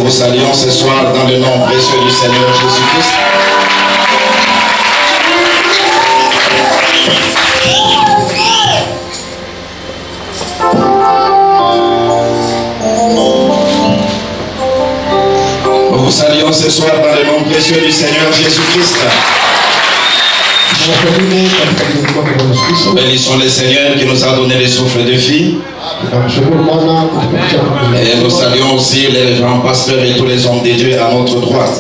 vous saluons ce soir dans le nom précieux du Seigneur Jésus-Christ. Nous vous saluons ce soir dans le nom précieux du Seigneur Jésus-Christ. Bénissons le Seigneur qui nous a donné le souffle de vie. Et nous saluons aussi les grands pasteurs et tous les hommes de Dieu à notre droite.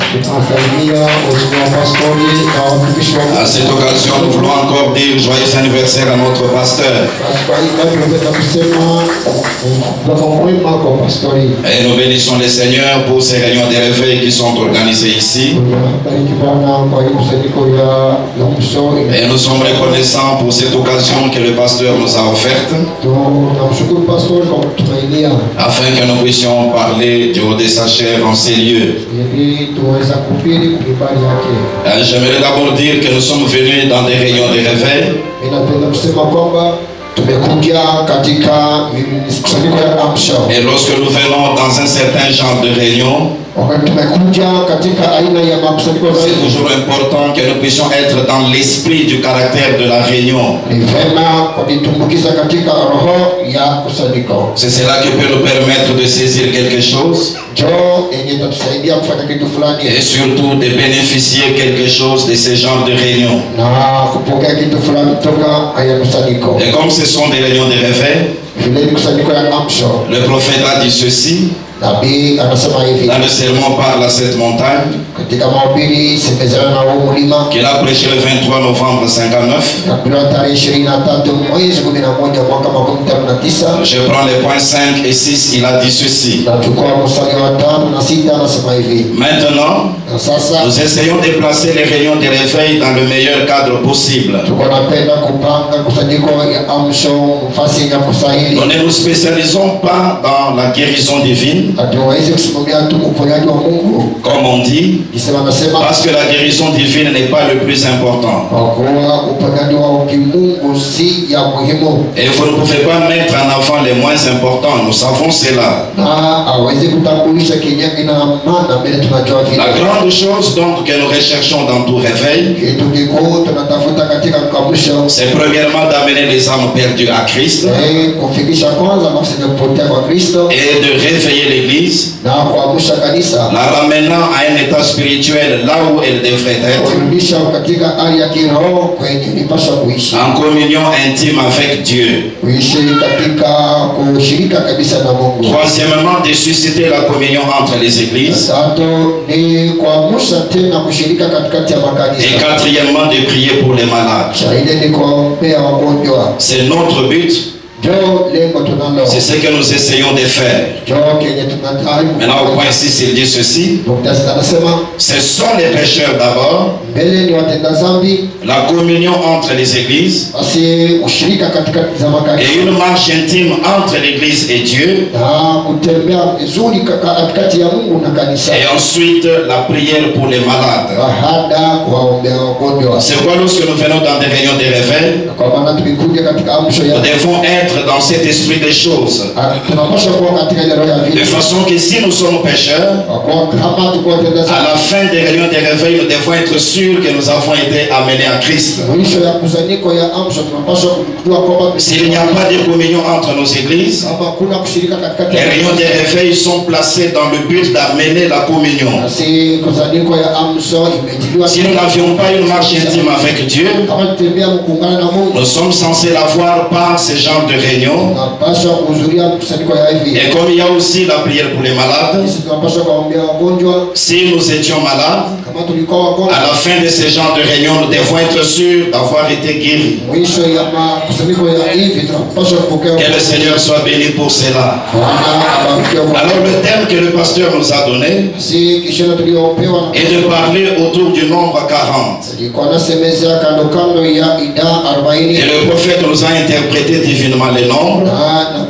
À cette occasion, nous voulons encore dire joyeux anniversaire à notre pasteur. Et nous bénissons le Seigneur pour ces réunions de réveil qui sont organisées ici. Et nous sommes reconnaissants pour cette occasion que le pasteur nous a offerte, afin que nous puissions parler du haut de sa chair en ces lieux. J'aimerais d'abord dire que nous sommes venus dans des réunions de réveil. Et lorsque nous venons dans un certain genre de réunion, c'est toujours important que nous puissions être dans l'esprit du caractère de la réunion. C'est cela qui peut nous permettre de saisir quelque chose et surtout de bénéficier quelque chose de ce genre de réunion. Et comme ce sont des réunions de réveil, le prophète a dit ceci dans le sermon parle à cette montagne qu'il a prêché le 23 novembre 59. Je prends les points 5 et 6, il a dit ceci. Maintenant, nous essayons de placer les réunions de réveil dans le meilleur cadre possible. Nous ne nous spécialisons pas dans la guérison divine, comme on dit, parce que la guérison divine n'est pas le plus important. Et vous ne pouvez pas mettre en avant les moins importants, nous savons cela. La grande chose donc que nous recherchons dans tout réveil, c'est premièrement d'amener les âmes perdues à Christ et de réveiller l'Église, la ramenant à un état spirituel là où elle devrait être, en communion intime avec Dieu. Troisièmement, de susciter la communion entre les églises. Et quatrièmement, de prier pour les malades. C'est notre but. C'est ce que nous essayons de faire. Maintenant au point 6 il dit ceci. Ce sont les pécheurs d'abord, la communion entre les églises et une marche intime entre l'église et Dieu, et ensuite la prière pour les malades. C'est quoi lorsque nous venons dans des réunions de réveil, nous devons être dans cet esprit des choses, de façon que si nous sommes pécheurs, à la fin des réunions de réveil, nous devons être sûrs que nous avons été amenés à Christ. S'il n'y a pas de communion entre nos églises, les réunions de réveil sont placées dans le but d'amener la communion. Si nous n'avions pas une marche intime avec Dieu, nous sommes censés l'avoir par ce genre de réunion. Et comme il y a aussi la prière pour les malades, si nous étions malades, à la fin de ce genre de réunion, nous devons être sûrs d'avoir été guéris. Que le Seigneur soit béni pour cela. Alors le thème que le pasteur nous a donné est de parler autour du nombre 40. Et le prophète nous a interprété divinement les nombres.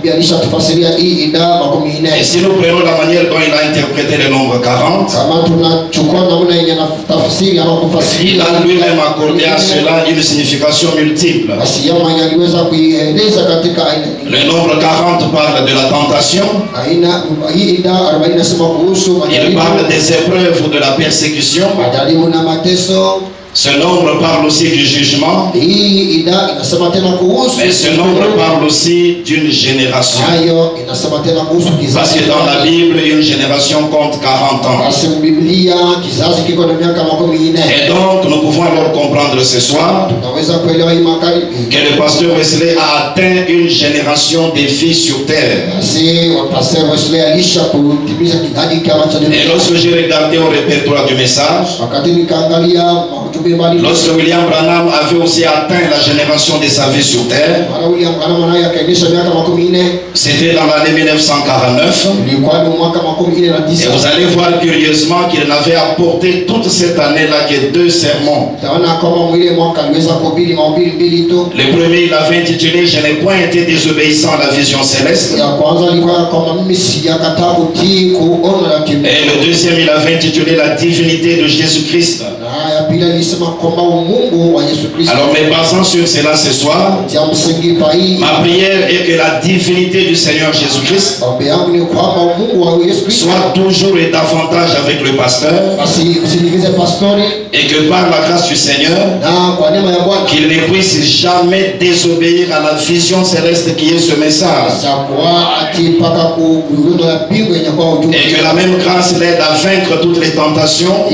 Et si nous prenons la manière dont il a interprété le nombre 40, Il a lui-même accordé à cela une signification multiple. Le nombre 40 parle de la tentation. Il parle des épreuves de la persécution. Ce nombre parle aussi du jugement. Mais ce nombre parle aussi d'une génération. Parce que dans la Bible, une génération compte 40 ans. Et donc, nous pouvons alors comprendre ce soir que le pasteur Wesley a atteint une génération des filles sur terre. Et lorsque j'ai regardé au répertoire du message, lorsque William Branham avait aussi atteint la génération de sa vie sur terre, c'était dans l'année 1949. Et vous allez voir curieusement qu'il n'avait apporté toute cette année-là que 2 sermons. Le premier, il avait intitulé « Je n'ai point été désobéissant à la vision céleste ». Et le deuxième, il avait intitulé « La divinité de Jésus-Christ ». Alors, me basant sur cela ce soir, ma prière est que la divinité du Seigneur Jésus-Christ soit toujours et davantage avec le pasteur, et que par la grâce du Seigneur, qu'il ne puisse jamais désobéir à la vision céleste qui est ce message, et que la même grâce l'aide à vaincre toutes les tentations,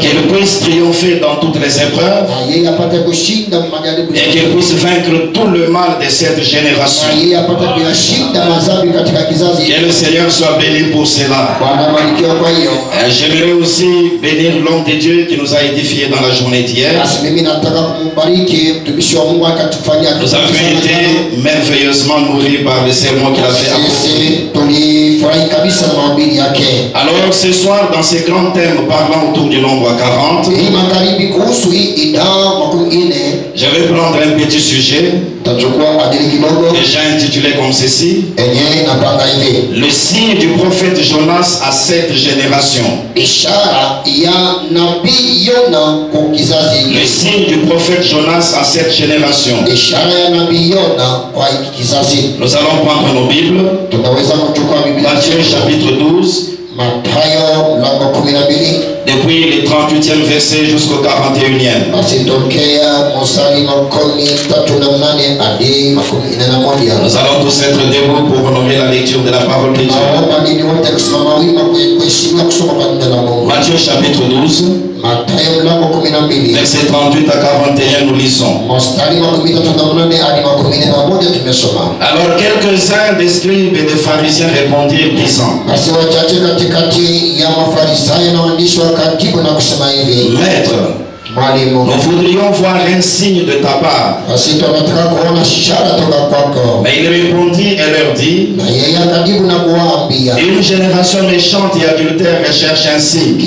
qu'il puisse triompher dans toutes les épreuves, et qu'il puisse vaincre tout le mal de cette génération. Que le Seigneur soit béni pour cela. J'aimerais aussi bénir l'homme de Dieu qui nous a édifiés dans la journée d'hier. Nous avons été merveilleusement nourris par les sermons qu'il a fait apporter. Alors ce soir, dans ces grands thèmes parlant autour du nombre 40, je vais prendre un petit sujet que j'ai intitulé comme ceci: le signe du prophète Jonas à cette génération. Le signe du prophète Jonas à cette génération. Nous allons prendre nos Bibles. Matthieu chapitre 12. Depuis le 38e verset jusqu'au 41e. Nous allons tous être debout pour honorer la lecture de la parole de Dieu. Matthieu chapitre 12. Verset 38 à 41, nous lisons. Alors quelques-uns des scribes et des pharisiens répondirent disant: Maître, nous voudrions voir un signe de ta part. Mais il répondit et leur dit: une génération méchante et adultère recherche un signe.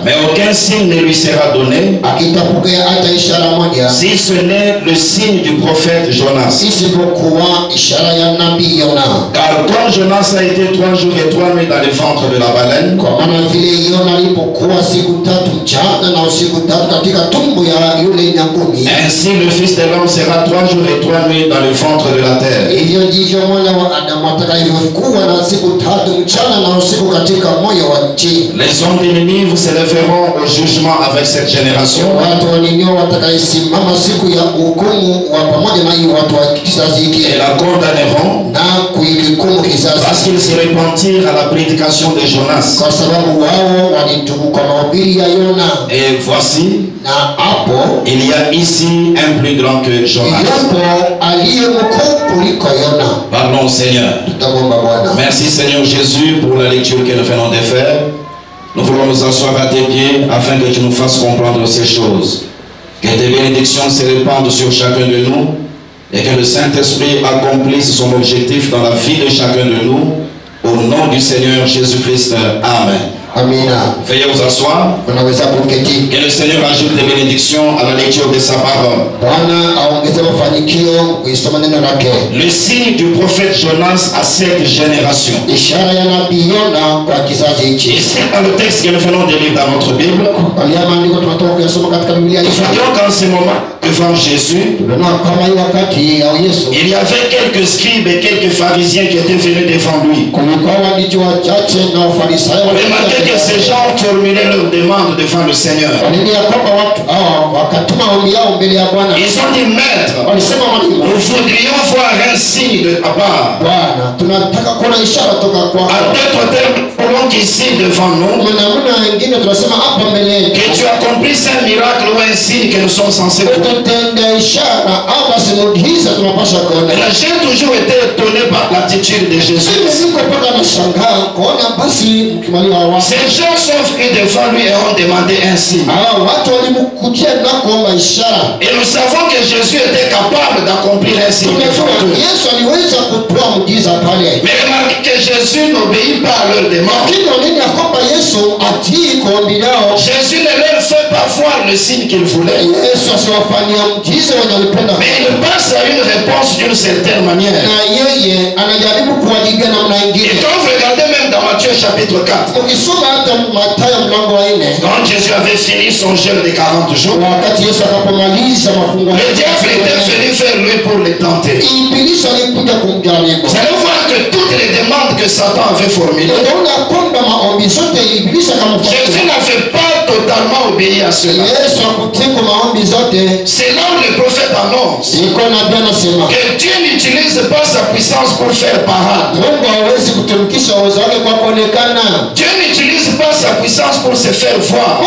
Mais aucun signe ne lui sera donné si ce n'est le signe du prophète Jonas. Car comme Jonas a été 3 jours et 3 nuits dans le ventre de la baleine, ainsi le Fils de l'homme sera 3 jours et 3 nuits dans le ventre de la terre. Les hommes de Ninive se lèveront au jugement avec cette génération et la condamneront parce qu'ils se repentirent à la prédication de Jonas. Et voici, il y a ici un plus grand que Jonas. Pardon Seigneur. Merci Seigneur Jésus pour la lecture que nous venons de faire. Nous voulons nous asseoir à tes pieds afin que tu nous fasses comprendre ces choses. Que tes bénédictions se répandent sur chacun de nous et que le Saint-Esprit accomplisse son objectif dans la vie de chacun de nous. Au nom du Seigneur Jésus-Christ. Amen. Amina. Veuillez vous asseoir. Que le Seigneur ajoute des bénédictions à la lecture de sa parole. Le signe du prophète Jonas à cette génération. Ici, dans le texte que nous venons de lire dans notre Bible, il faut qu'en ce moment, devant Jésus, il y avait quelques scribes et quelques pharisiens qui étaient venus devant lui. Remarquez que ces gens formulaient leurs demandes devant le Seigneur. Ils ont dit, Maître, nous voudrions voir un signe de ta part. À d'autres termes, pendant qu'ici devant nous, que tu accomplisses un miracle ou un signe que nous sommes censés voir. J'ai toujours été étonné par l'attitude de Jésus. Ces gens sont venus devant lui et ont demandé un signe. Et nous savons que Jésus était capable d'accomplir un signe. Mais remarquez que Jésus n'obéit pas à leur demande. Jésus ne leur fait pas voir le signe qu'il voulait. Mais il passe à une réponse d'une certaine manière. Et quand vous regardez même dans Matthieu chapitre 4, quand Jésus avait fini son jeûne de 40 jours, le diable était venu vers lui pour le tenter. Vous allez voir que toutes les demandes que Satan avait formulées, Jésus n'avait pas totalement obéi à cela. C'est là où le prophète annonce que Dieu n'utilise pas sa puissance pour faire parade. Dieu n'utilise pas sa puissance pour se faire voir.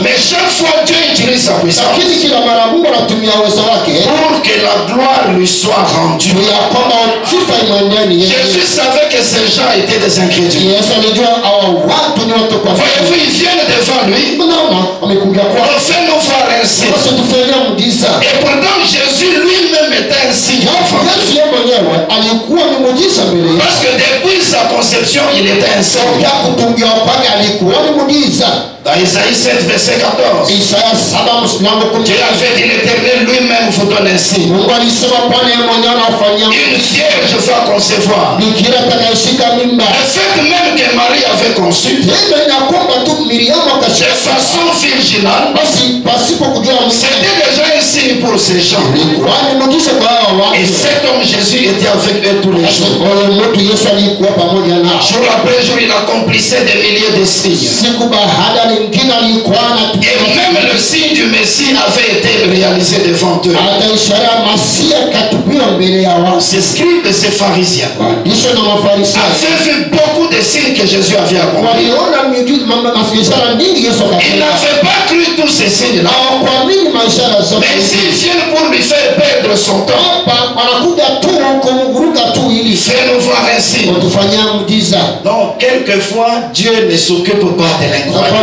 Mais chaque fois Dieu utilise sa puissance pour que la gloire lui soit rendue. Jésus savait que ces gens étaient des incrédules. Voyez-vous, ils viennent devant lui. On fait nous voir un signe. Et pourtant Jésus lui-même était un signe. Parce que depuis sa conception, il était un signe. Dans Isaïe 7, verset 14, Dieu avait dit, l'Éternel lui-même vous donne un signe. Une vierge va concevoir. Le fait même que Marie avait conçu de façon virginale, c'était déjà un signe pour ces gens. Et cet homme Jésus était avec eux tous les jours. Jour après jour, il accomplissait des milliers de signes. Et même le signe du Messie avait été réalisé devant eux. Ces scribes et ces pharisiens avaient vu beaucoup de signes que Jésus avait accomplis. Ils n'avaient pas cru tous ces signes-là. Mais s'ils viennent pour lui faire perdre son temps, fais-nous voir un signe. Donc, quelquefois, Dieu ne s'occupe pas de l'incroyable.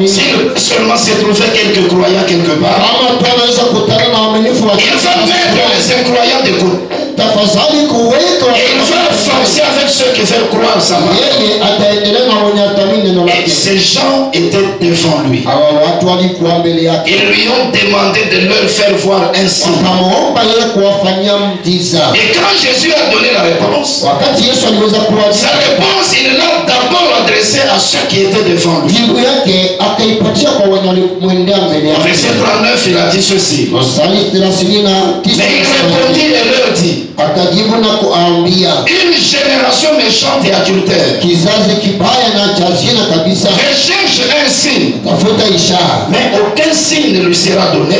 S'il seulement s'est trouvé quelques croyants quelque part, il va mettre les incroyants de côté. Et il va forcer avec ceux qui veulent croire sa main. Et ces gens étaient devant lui. Ils lui ont demandé de leur faire voir un signe. Et quand Jésus a donné la réponse, sa réponse, il l'a d'abord adressée à ceux qui étaient devant lui. Verset 39, il a dit ceci. Mais il répondit et leur dit, une génération méchante et adultère recherche un signe, mais aucun signe ne lui sera donné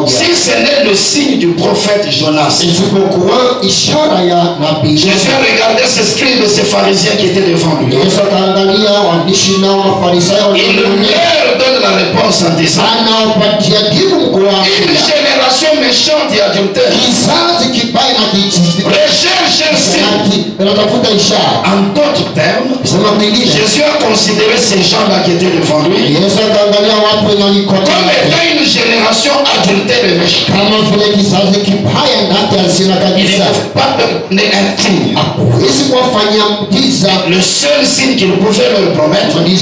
si ce n'est le signe du prophète Jonas. Jésus a regardé ces scribes et ces pharisiens qui étaient devant lui. Il leur donne la réponse en disant, une génération méchante et adultère recherche un signe. En d'autres termes, Jésus a considéré ces gens-là qui étaient devant lui comme étant une génération génération adultère et méchante. Il ne faut pas donner un signe. Le seul signe qu'il pouvait leur promettre, il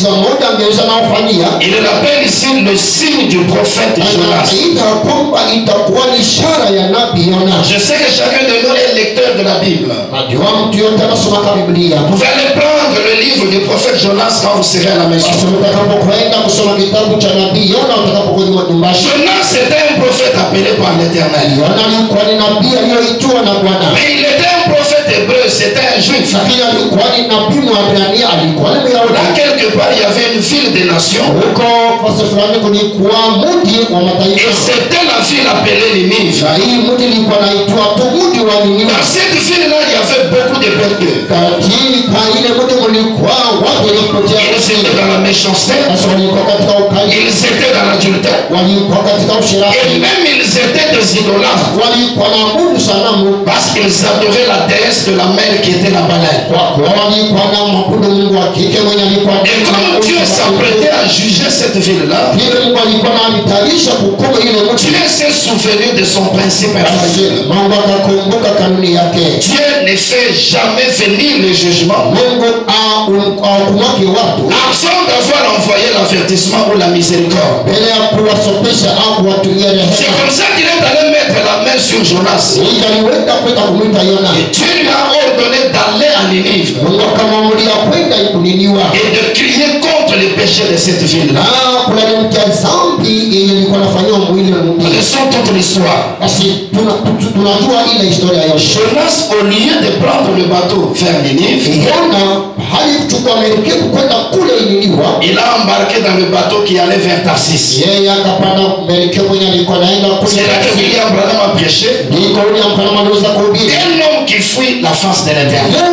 l'appelle ici le signe du prophète Jonas. Je sais que chacun de nous est lecteur de la Bible. Vous pouvez aller prendre le livre du prophète Jonas quand vous serez à la maison. Jonas était un prophète appelé par l'Éternel. Mais il était un prophète hébreu, c'était un juif. Là, quelque part, il y avait une ville des nations. Et c'était la ville appelée Ninive. Dans cette ville-là, il y avait beaucoup de pécheurs. Ils étaient dans la méchanceté. Ils étaient dans l'adultère. Et même ils étaient des idolâtres. Parce qu'ils adoraient la déesse de la mer qui était la baleine. Et quand Dieu s'apprêtait à juger cette ville-là, Dieu s'est souvenu de son principe infaillible. Dieu ne fait jamais venir le jugement avant d'avoir envoyé l'avertissement ou la miséricorde. C'est comme ça qu'il est allé mettre la main sur Jonas. Et Dieu lui a ordonné d'aller à Ninive et de crier contre les péchés de cette ville-là. Connaissons toute l'histoire. Jonas, au lieu de prendre le bateau vers Ninive, il a embarqué dans le bateau qui allait vers Tarsis. C'est là que William Branham a prêché. Un homme qui fuit la face de l'Éternel.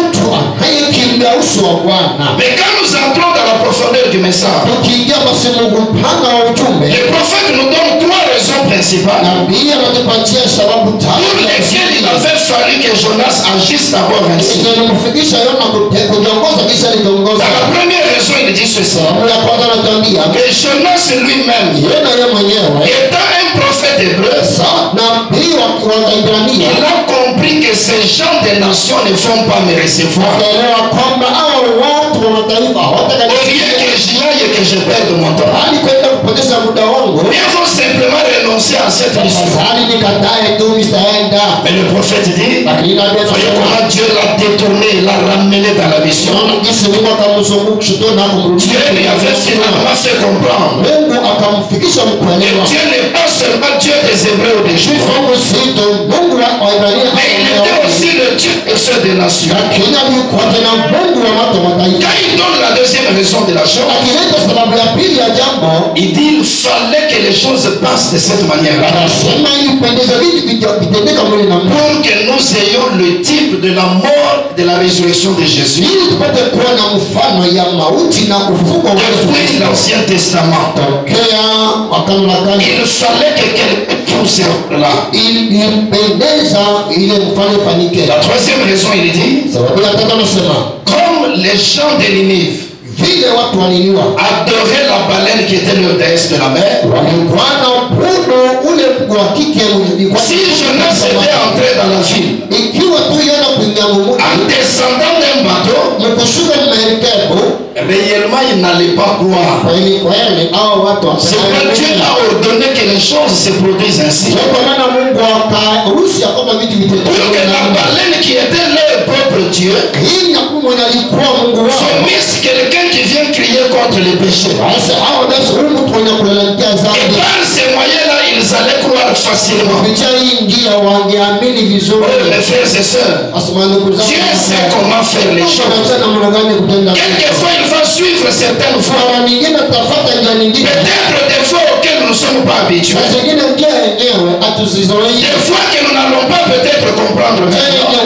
Mais quand nous entrons dans la profondeur du message, le prophète nous donne trois raisons principales pour lesquelles il avait fallu que Jonas agisse d'abord ainsi. Dans la première raison, il dit ceci: que Jonas lui-même, étant un prophète hébreu, il a compris que ces gens des nations ne vont pas me recevoir. Au lieu que j'y aille et que je perde mon temps, ils vont simplement renoncer à cette mission. Mais le prophète dit, voyez comment Dieu l'a détourné, l'a ramené dans la mission. Dieu lui avait finalement fait comprendre. Et Dieu n'est pas seulement Dieu des Hébreux ou des Juifs, mais il était aussi le Dieu de ceux des nations. Quand il donne la deuxième raison de la chose, il dit il fallait que les choses passent de cette manière-là pour que nous ayons le type de la mort, de la résurrection de Jésus depuis l'Ancien Testament. Il fallait que quelqu'un pousse là. La troisième raison, il dit, comme les gens de Ninive adoraient la baleine qui était leur déesse de la mer, si Jonas était entré dans la ville en descendant d'un bateau, réellement il n'allait pas croire. C'est pourquoi Dieu a ordonné que les choses se produisent ainsi, pour que la baleine qui était leur propre Dieu soumise quelqu'un qui vient crier contre les péchés. Et par ces moyens-là, ils allaient croire facilement. Mes frères et sœurs, Dieu sait comment faire les choses. Quelquefois, il va suivre certaines voies, peut-être des voies auxquelles nous ne sommes pas habitués, des fois que nous n'allons pas peut-être comprendre maintenant.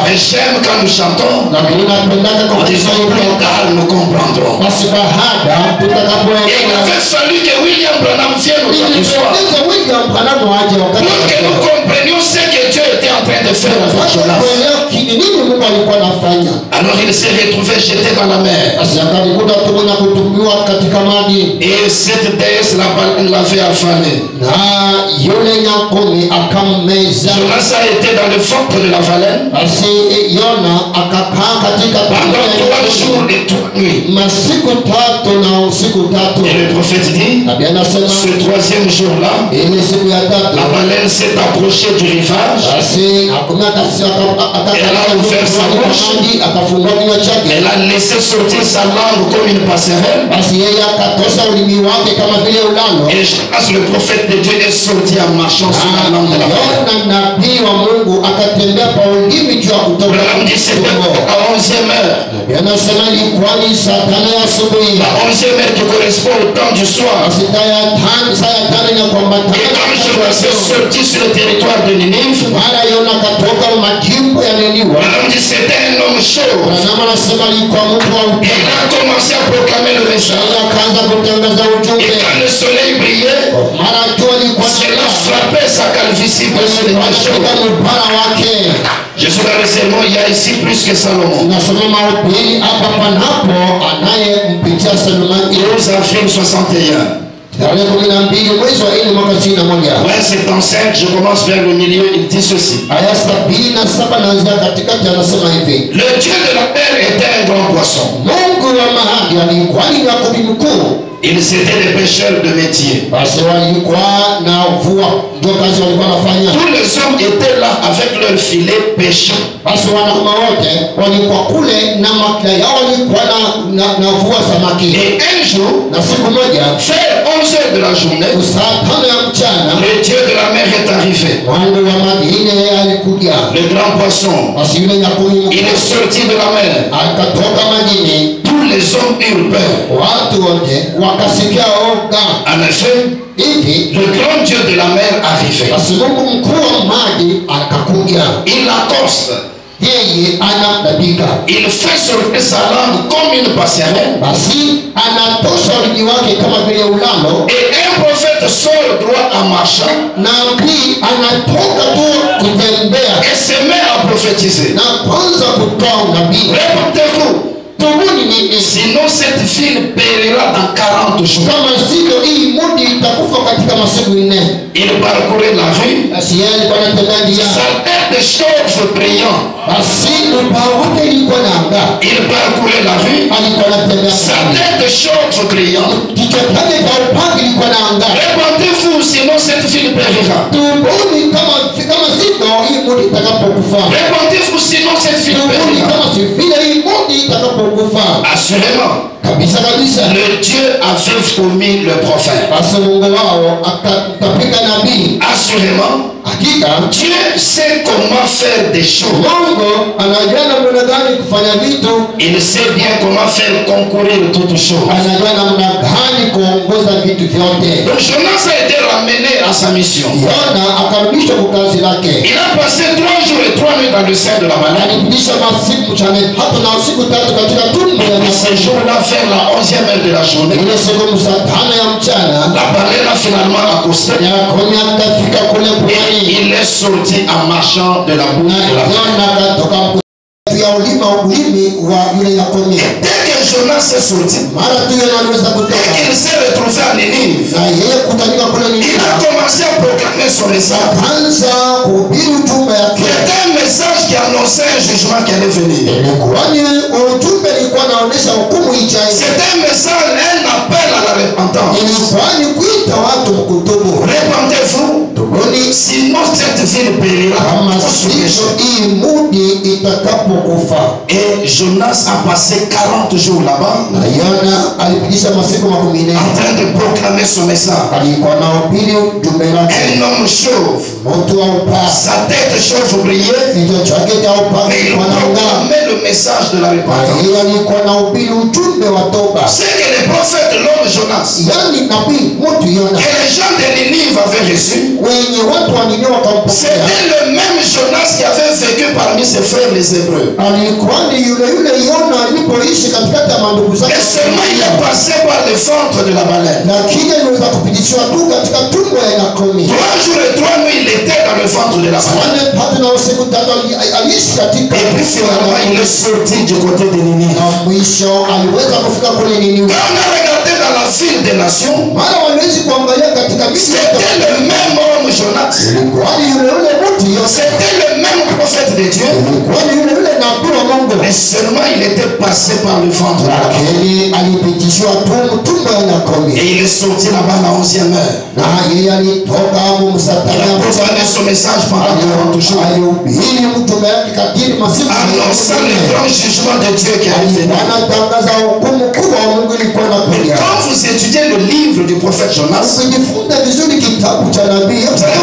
Mais j'aime quand nous chantons en disant plus tard nous comprendrons. Et il avait fallu que William Branham vienne aujourd'hui soir pour que nous comprenions ce que Dieu était était en train de faire avec Jonas. Alors il s'est retrouvé jeté dans la mer. Et cette déesse l'avait affamé. Jonas a été dans le ventre de la baleine pendant 3 jours et 3 nuits. Et le prophète dit, ce 3e jour-là, la baleine s'est approchée du rivage. Elle a ouvert sa bouche. Elle a laissé sortir sa langue comme une passerelle. Et Jonas, le prophète de Dieu, est sorti en marchant sur la langue de la baleine. On dit c'était à 11e heure. La 11e heure qui correspond au temps du soir. Et quand Jonas est sorti sur le territoire de Ninive, on dit c'était un homme chaud. Et il a commencé à proclamer le message. Et quand le soleil brillait, cela frappait sa calvitie parce qu'il était chaud. Jésus dans le sermon, il y a ici plus que Salomon. 12 avril 61. Ouais, c'est enceinte, je commence vers le milieu, il dit ceci. Le Dieu de la mer était un grand poisson. Ils étaient des pêcheurs de métier. Tous les hommes étaient là avec leur filet pêchant. Et un jour, vers 11h de la journée, le Dieu de la mer est arrivé. Le grand poisson, il est sorti de la mer. Tous les hommes eurent peur. En effet, le grand Dieu de la mer arrivait. Il l'accoste. Il fait sortir sa langue comme une passerelle. Et un prophète sort droit en marchant et se met à prophétiser. Répondez-vous. Sinon cette ville périra dans 40 jours. Il parcourait la rue. Sa tête de chauve brillant. Il parcourait la rue. Sa tête de chauve brillant. Répondez-vous, sinon cette ville périra. Répondez-vous, sinon cette ville périra. Assurément, le Dieu avait promis le prophète. Assurément, Dieu sait comment faire des choses. Il sait bien comment faire concourir toutes choses. Donc Jonas a été ramené à sa mission. Il a passé 3 jours et 3 nuits dans le sein de la baleine. Ce jour-là, vers la 11e heure de la journée, la baleine a finalement accosté. Il est sorti en marchant de la bouche de la baleine. Dès que Jonas est sorti, dès qu'il s'est retrouvé à Ninive, il a commencé à proclamer son message. C'était un message qui annonçait un jugement qui allait venir. C'était un message, un appel à la repentance. Répentez-vous, sinon cette ville périra. Et Jonas a passé 40 jours là-bas en train de proclamer son message. Un homme chauve, sa tête chauve brillait, mais il proclamait le message de la repentance. C'est que les prophètes, l'homme Jonas, que les gens de Ninive avaient reçu, c'était le même Jonas qui avait vécu parmi ses frères les Hébreux. Et seulement il est passé par le le ventre de la baleine. 3 jours et 3 nuits, il était dans le ventre de la baleine. Et puis finalement, il est sorti du côté de Ninive. Quand on a regardé dans la ville des nations, c'était le même homme Jonas. C'était le même prophète de Dieu. Mais seulement il était passé par le ventre de la baleine. Et il est sorti là-bas à la 11e heure. Il a proclamé son message pendant 40 jours. Annonçant le grand jugement de Dieu qui arrive. Mais quand vous étudiez le livre du prophète Jonas, vous allez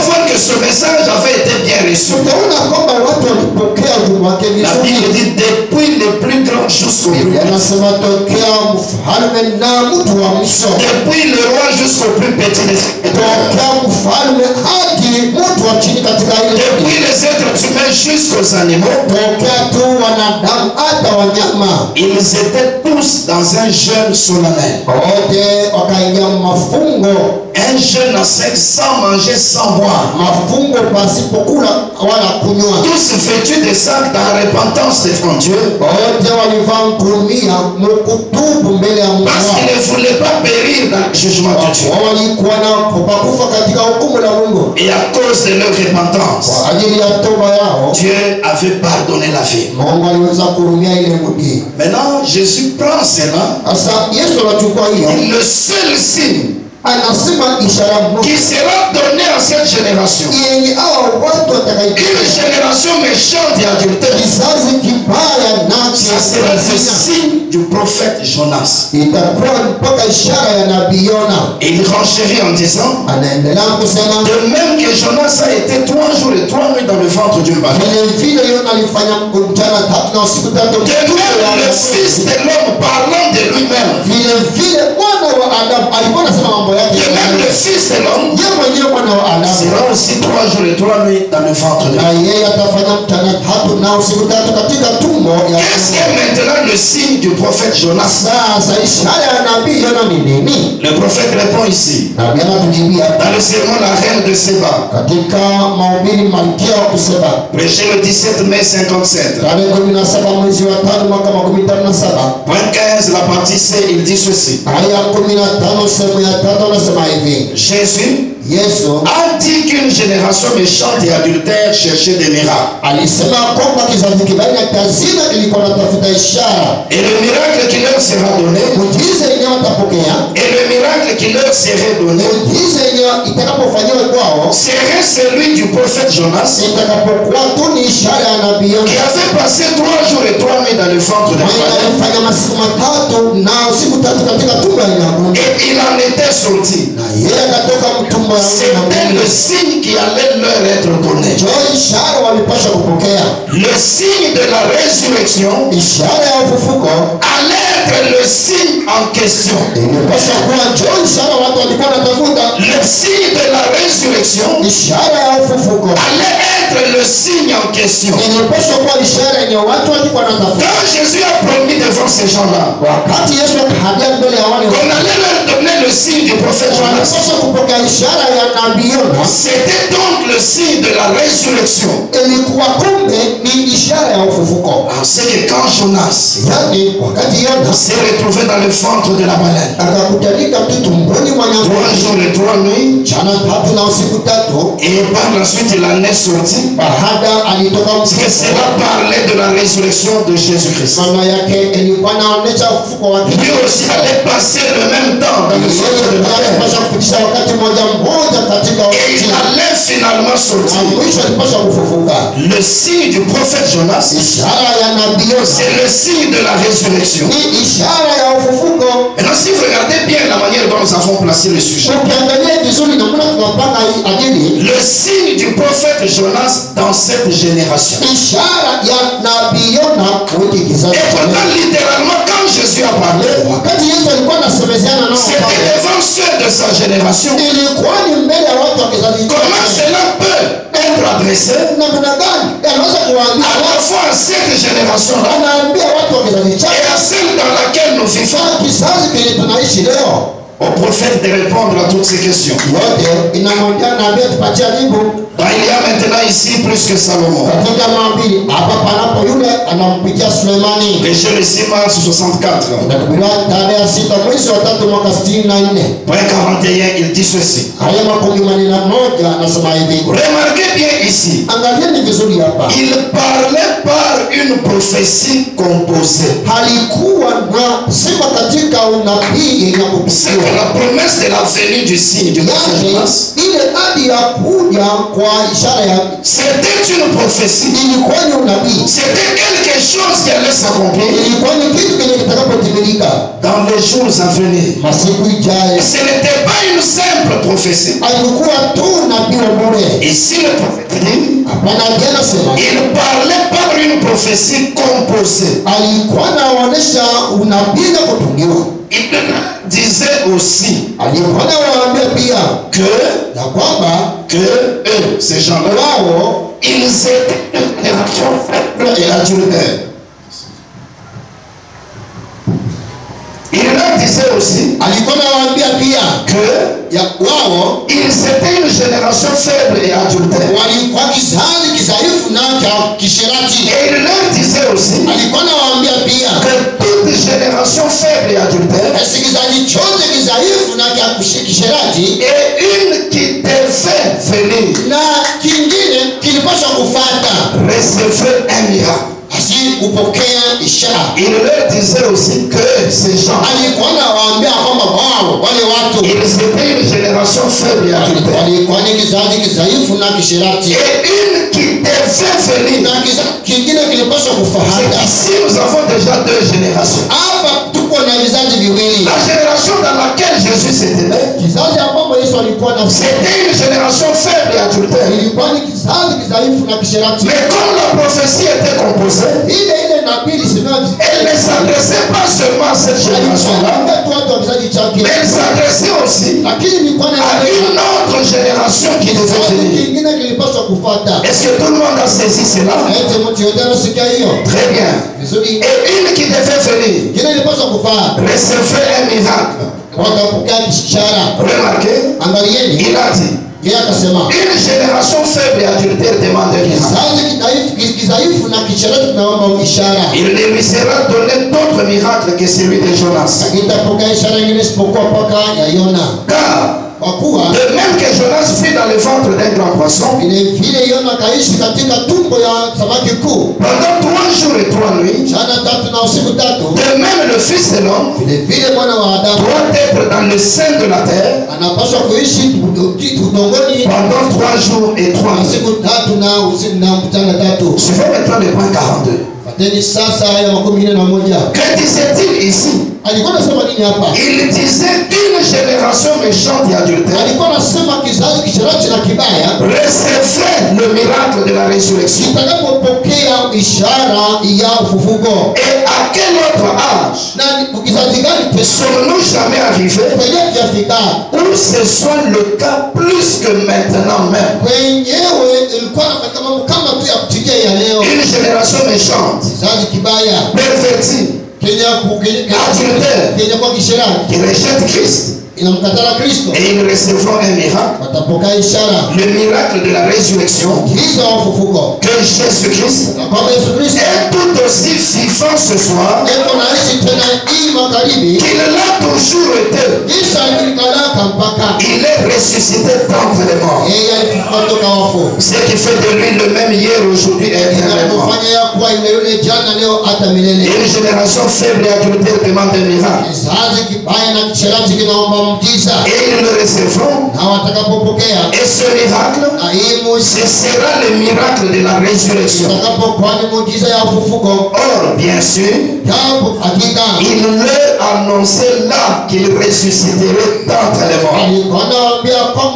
voir que ce message avait été bien reçu. La Bible dit depuis le plus grand jusqu'au plus petit. Depuis le roi jusqu'au plus petit. Depuis les êtres humains jusqu'aux animaux. Ils étaient tous dans un jeûne solennel. Un jeûne à sec, sans manger, sans boire. Tous vêtus de sacs dans repentance devant Dieu. Parce qu'ils ne voulaient pas périr dans le jugement de Dieu. Et à cause de leur repentance, Dieu avait pardonné la vie. Maintenant, Jésus prend cela. Le seul signe qui sera donné à cette génération, une génération méchante et adultère, ça sera le signe du prophète Jonas. Et il renchérit en disant, de même que Jonas a été 3 jours et 3 nuits dans le ventre d'une baleine, de même le Fils de l'homme parlant de lui-même, de même le Fils de l'homme sera aussi 3 jours et 3 nuits dans le ventre de lui. Qu'est-ce que maintenant le signe du prophète Jonas? Le prophète répond ici dans le sermon La Reine de Séba, prêché le 17 mai 57. Point 15, la partie C, il dit ceci. Jésus a dit qu'une génération méchante et adultère cherchait des miracles. Et le miracle qui leur sera donné, serait celui du prophète Jonas, qui avait passé 3 jours et 3 nuits dans le ventre de la baleine. Et il en était sorti. C'était le signe qui allait leur être donné. Le signe de la résurrection allait être le signe en question. Le signe de la résurrection allait être le signe en question. Quand Jésus a promis devant ces gens-là qu'on allait leur donner le signe du prophète Jonas, c'était donc le signe de la résurrection. C'est que quand Jonas s'est retrouvé dans le ventre de la baleine, 3 jours et 3 nuits, et par la suite il en est sorti, parce que cela parlait de la résurrection de Jésus-Christ. Lui aussi allait passer le même temps dans le ventre de la baleine. Et il allait finalement sortir. Le signe du prophèète Jonas, c'est le signe de la résurrection. Maintenant, si vous regardez bien la manière dont nous avons placé le sujet, le signe du prophète Jonas dans cette génération. Et pourtant, littéralement, quand Jésus a parlé, c'était devant ceux de sa génération. Comment cela peut être leur adresser à la fois à cette génération-là et à celle dans laquelle nous vivons, au prophète de répondre à toutes ces questions. Il y a maintenant ici plus que Salomon. Péché ici, mars 64. Point 41, il dit ceci. Remarquez bien ici. Il parlait par une prophétie composée. C'est la promesse de la venue du signe de la Jésus. C'était une prophétie. C'était quelque chose qui allait s'accomplir dans les jours à venir. Ce n'était pas une simple prophétie. Ici le prophète dit, il parlait par une prophétie composée. Il disait aussi que eux, ces gens-là, ils étaient une génération faible et adultère. Il leur disait aussi que ils étaient une génération faible et adultère. Et il leur disait aussi que toute génération faible et adultère et une qui devait venir recevait un miracle. Il leur disait aussi que ces gens, ils étaient une génération faible et adultère. Et une qui devait venir. Ici nous avons déjà deux générations. La génération dans laquelle Jésus s'était né, c'était une génération faible et adultère. Mais comme la prophétie était composée, elle ne s'adressait pas seulement à cette génération-là, mais elle s'adressait aussi à une autre génération qui devait venir. Est-ce que tout le monde a saisi cela? Très bien. Et une qui devait venir recevait un miracle. Remarquez, il a dit, une génération faible et adultère demande un miracle. Il ne lui sera donné d'autre miracle que celui de Jonas. Car de même que Jonas fut dans le ventre d'un grand poisson, pendant 3 jours et 3 nuits, de même le Fils de l'homme doit être dans le sein de la terre pendant 3 jours et 3 nuits. Suivons maintenant le point 42. Que disait-il ici? Il disait une génération méchante et adultère recevrait le miracle de la résurrection. Et à quel autre âge sommes-nous jamais arrivés où ce soit le cas plus que maintenant même? Une génération méchante, pervertie, adultère, qui rejette Christ. Et ils recevront un miracle, le miracle de la résurrection, que Jésus-Christ est tout aussi vivant ce soir qu'il l'a toujours été. Il est ressuscité d'entre les morts, ce qui fait de lui le même hier, aujourd'hui et éternellement. Une génération faible et adultère demande un miracle, et ils le recevront. Et ce miracle, ce sera le miracle de la résurrection. Or, bien sûr, il leur annonçait là qu'il ressusciterait d'entre les morts.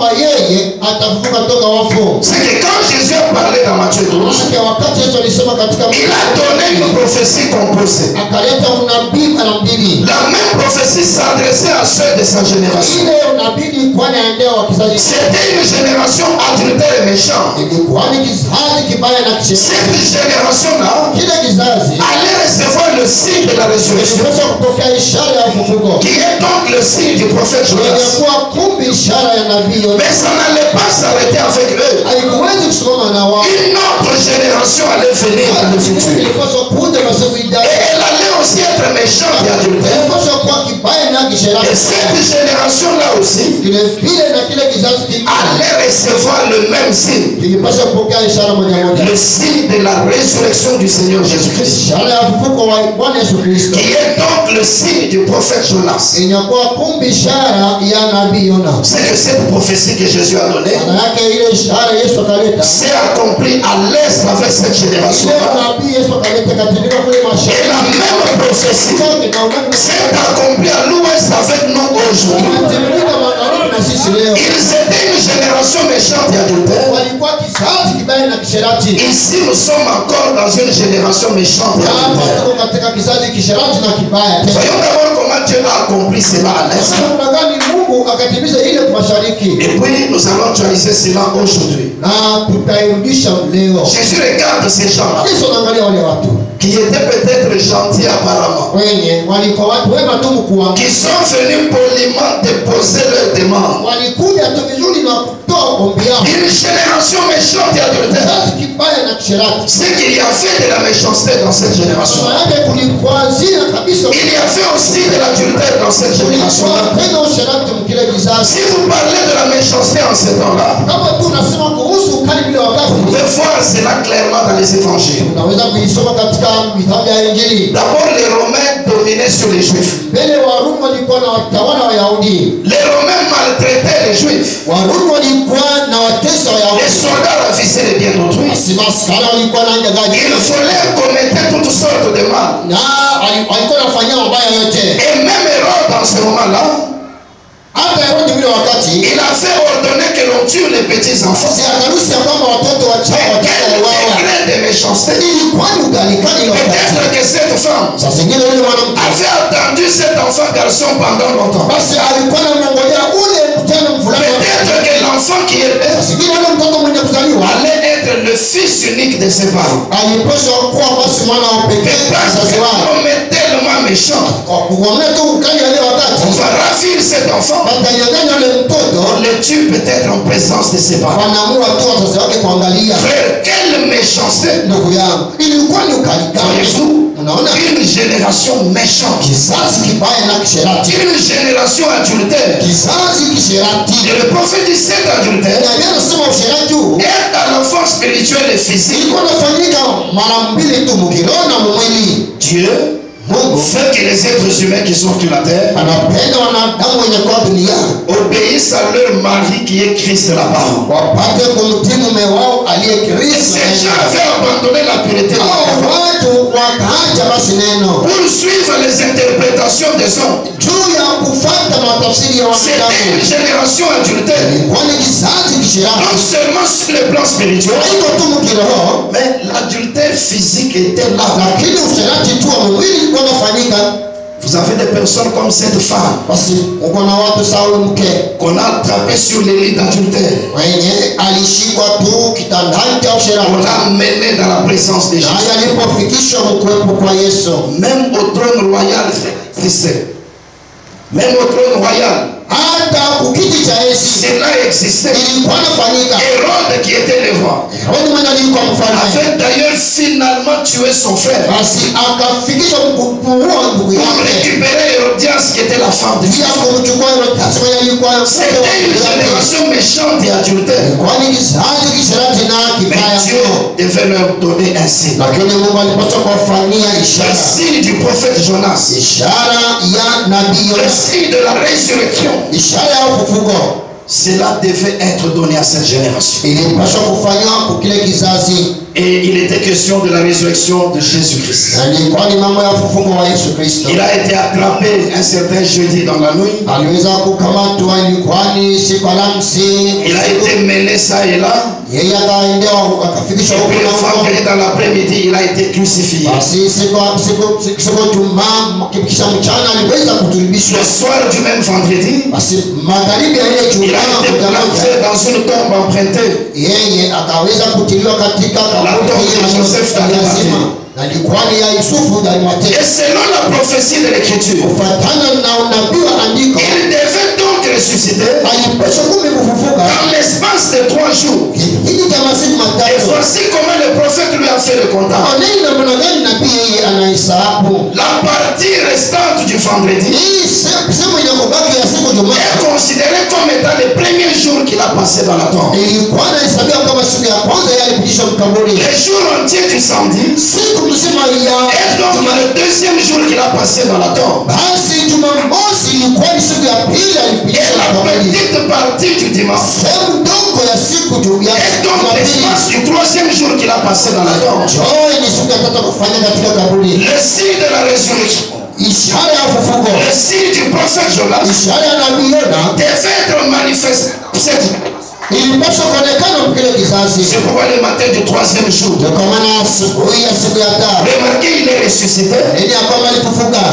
kwamba yeye atafufuka toka wafu. C'est que quand Jésus a parlé dans Matthieu 12, wakati Yesu alisema katika il a donné une prophétie composée. akaleta unabii mara mbili. La même prophétie s'adressait à ceux de sa génération. Ile unabii kwa naendea wa kizazi. C'était une génération adultère et méchante. Ilikuwa ni kizazi kibaya na kishetani. Cette génération-là kile kizazi allait recevoir le signe de la résurrection, kupokea ishara ya ufufuko, qui est donc le signe du prophète Jonas. ilikuwa kumbi ishara ya nabii. Mais ça n'allait pas s'arrêter avec eux. Haikuwezi kusimama na wao. Une autre génération allait venir dans le futur. Ilipaswa kuja na siku ijayo. Et elle allait aussi être méchante et adultère. Ilipaswa kuwa kibaya na kishetani. Et cette génération-là aussi vile vile na kile kizazi kingine allait recevoir le même signe. ilipaswa kupokea ishara moja moja. Le signe de la résurrection du Seigneur Jésus-Christ. Ishara ya ufufuko wa Bwana Yesu Kristo. Qui est donc le signe du prophète Jonas. Inakuwa kumbi ishara ya nabii Yona. C'est que cette prophétie que Jésus a donnée s'est accomplie à l'est avec cette génération. Et la même prophétie s'est accomplie à l'ouest avec nous aujourd'hui. Ils étaient une génération méchante et adultère. Ici nous sommes encore dans une génération méchante et adultère. Voyons d'abord comment Dieu a accompli cela à l'est. Et puis nous allons actualiser cela aujourd'hui. Jésus regarde ces gens-là qui étaient peut-être gentils apparemment, qui sont venus poliment déposer leurs demandes. Une génération méchante et adultère. Ce qu'il y a fait de la méchanceté dans cette génération, il y a fait aussi de l'adultère dans cette génération. Si vous parlez de la méchanceté en ce temps-là, vous pouvez voir cela clairement dans les évangiles. D'abord, les Romains dominaient sur les Juifs. Les Romains maltraitaient les Juifs. Les soldats ravissaient les biens d'autrui. Ils volaient, commettaient toutes sortes de mal. Et même Hérode, dans ce moment-là, il a fait ordonner que l'on tue les petits enfants. Quel degré de méchanceté. Peut-être que cette femme avait attendu cet enfant garçon pendant longtemps. Peut-être que l'enfant qui est allait être le fils unique de ses parents. Mais parce que l'homme est tellement méchant, on va ravir cet enfant. On le tue peut-être en présence de ses parents. Frère, quelle méchanceté. Voyez-vous, une génération méchante, une génération adultère. Et le prophète dit cet adultère est à l'enfant spirituel et physique. Dieu fait que les êtres humains qui sont sur la terre obéissent à leur mari qui est Christ là-bas. Ces gens avaient abandonné la pureté de la pour suivre les interprétations des hommes. C'était une génération adultère. Non seulement sur le plan spirituel, mais l'adultère physique était là. Vous avez des personnes comme cette femme qu'on a attrapé sur les lits d'adultère. On l'a mené dans la présence de Jésus. Même au trône royal, même au trône royal, cela existait. Hérode qui était le roi avait d'ailleurs finalement tué son frère pour récupérer Hérodias qui était la femme de Dieu. C'était une génération méchante et adultère. Mais Dieu devait leur donner un signe. Le signe du prophète Jonas. Le signe de la résurrection. Cela devait être donné à cette génération. Et il était question de la résurrection de Jésus-Christ. Il a été attrapé un certain jeudi dans la nuit. Il a été mêlé ça et là. Et puis le vendredi dans l'après-midi, il a été crucifié. Le soir du même vendredi, il a été placé dans une tombe empruntée. La tombe de Joseph d'Arimathée. Et selon la prophétie de l'Écriture, il devait donc ressusciter dans l'espace de 3 jours. Et voici comment le prophète lui a fait le comptage. La partie restante du vendredi est considérée comme étant le premier jour qu'il a passé dans la tombe. Le jour entier du samedi et donc le deuxième jour qu'il a passé dans la tombe. Et la petite partie du dimanche. Et donc l'espace du troisième jour qu'il a passé dans la tombe. Le signe de la résurrection. Le signe du prophète Jonas devait être manifesté dans cette. C'est pourquoi le matin du 3e jour, remarquez, il est ressuscité.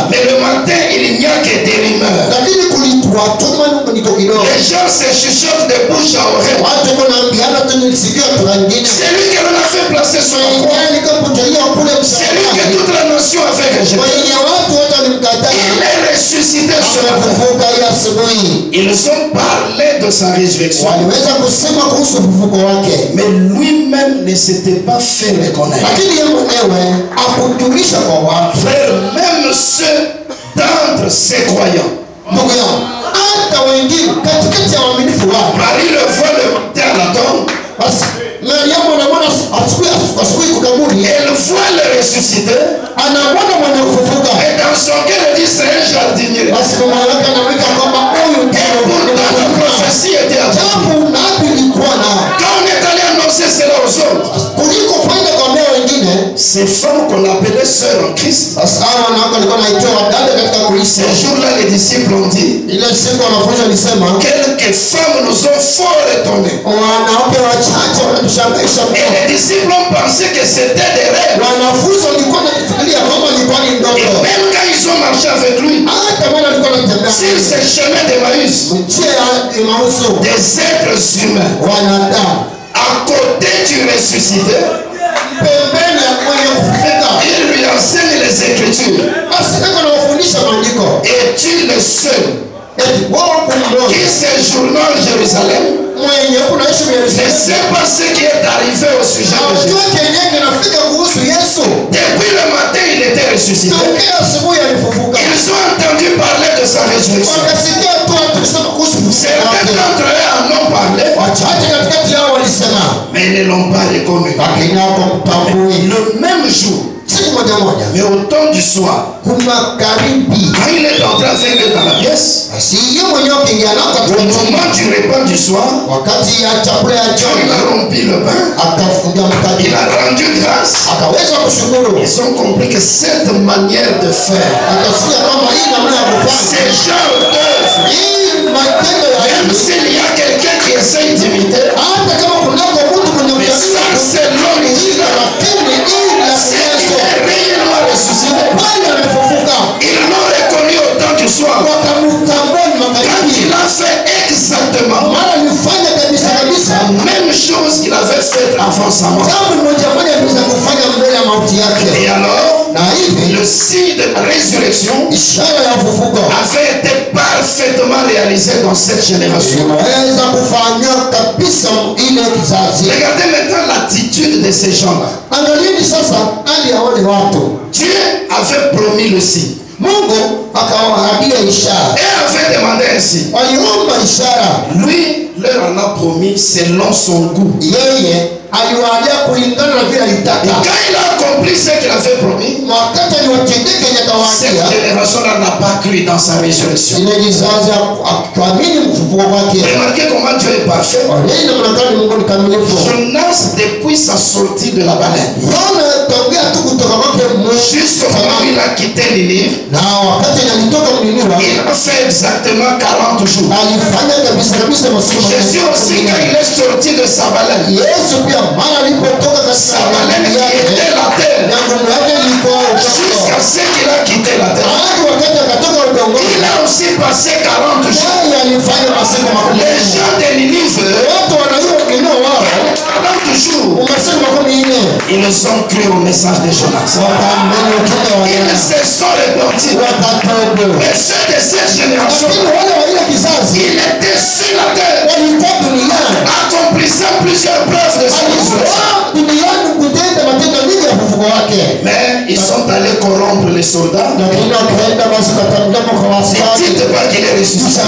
Mais le matin, il n'y a que des rumeurs. Les gens se chuchotent de bouche à oreille. C'est lui que l'on a fait placer sur la croix. C'est lui que toute la nation a fait rejeter. Il est ressuscité sur la croix. Ils ont parlé de sa résurrection. Mais lui-même ne s'était pas fait reconnaître. Frère, même ceux d'entre ses croyants, Marie le voit le matin à la tombe. Elle voit le ressuscité. Et dans son cœur, elle dit c'est un jardinier. Et pourtant la prophétie était à toi. Quand on est allé annoncer cela aux autres, ces femmes qu'on appelait sœurs en Christ, ces jours-là les disciples ont dit, quelques femmes nous ont fort étonnés. Et les disciples ont pensé que c'était des rêves. Et même quand ils ont marché avec lui sur ce chemin d'Emmaüs, des êtres humains à côté du ressuscité, il lui enseigne les Écritures. Es-tu le seul qui séjourne en Jérusalem ne sait pas ce qui est arrivé au sujet de Jésus? Depuis le matin, il était ressuscité. Ils ont entendu parler de sa résurrection. Certains d'entre eux en ont parlé, mais ils ne l'ont pas reconnu. Le même jour, mais au temps du soir, quand il est entré à 5 heures dans la pièce, au moment du repas du soir, quand il a rompu le pain, il a rendu grâce. Ils ont compris que cette manière de faire, ces genres d'œuvres, même s'il y a quelqu'un qui essaye d'imiter, mais ça c'est l'original. Réellement ressuscité. Ils l'ont reconnu au temps du soir. Quand il a fait exactement la même chose qu'il avait fait avant sa mort. Et alors, le signe de la résurrection avait été parfaitement réalisé dans cette génération. Regardez maintenant l'attitude de ces gens-là. Dieu avait promis le signe. Et avait demandé ainsi. Lui leur en a promis selon son goût. Et quand il a accompli ce qu'il avait promis, cette génération-là n'a pas cru dans sa résurrection. Remarquez comment Dieu est parfait. Jonas, depuis sa sortie de la baleine, jusqu'au moment où il a quitté Ninive, il a fait exactement 40 jours. Jésus aussi, quand il est sorti de sa baleine, sa baleine qui était la terre, jusqu'à ce qu'il a quitté la terre, il a aussi passé 40 jours. Les gens de Ninive, 40 jours, ils ont cru au message de Jonas. Ils se sont répandus. Mais ceux de cette génération, ils étaient sur la terre, accomplissant plusieurs preuves de son mais ils sont allés corrompre les soldats. Ne dites pas qu'il est ressuscité.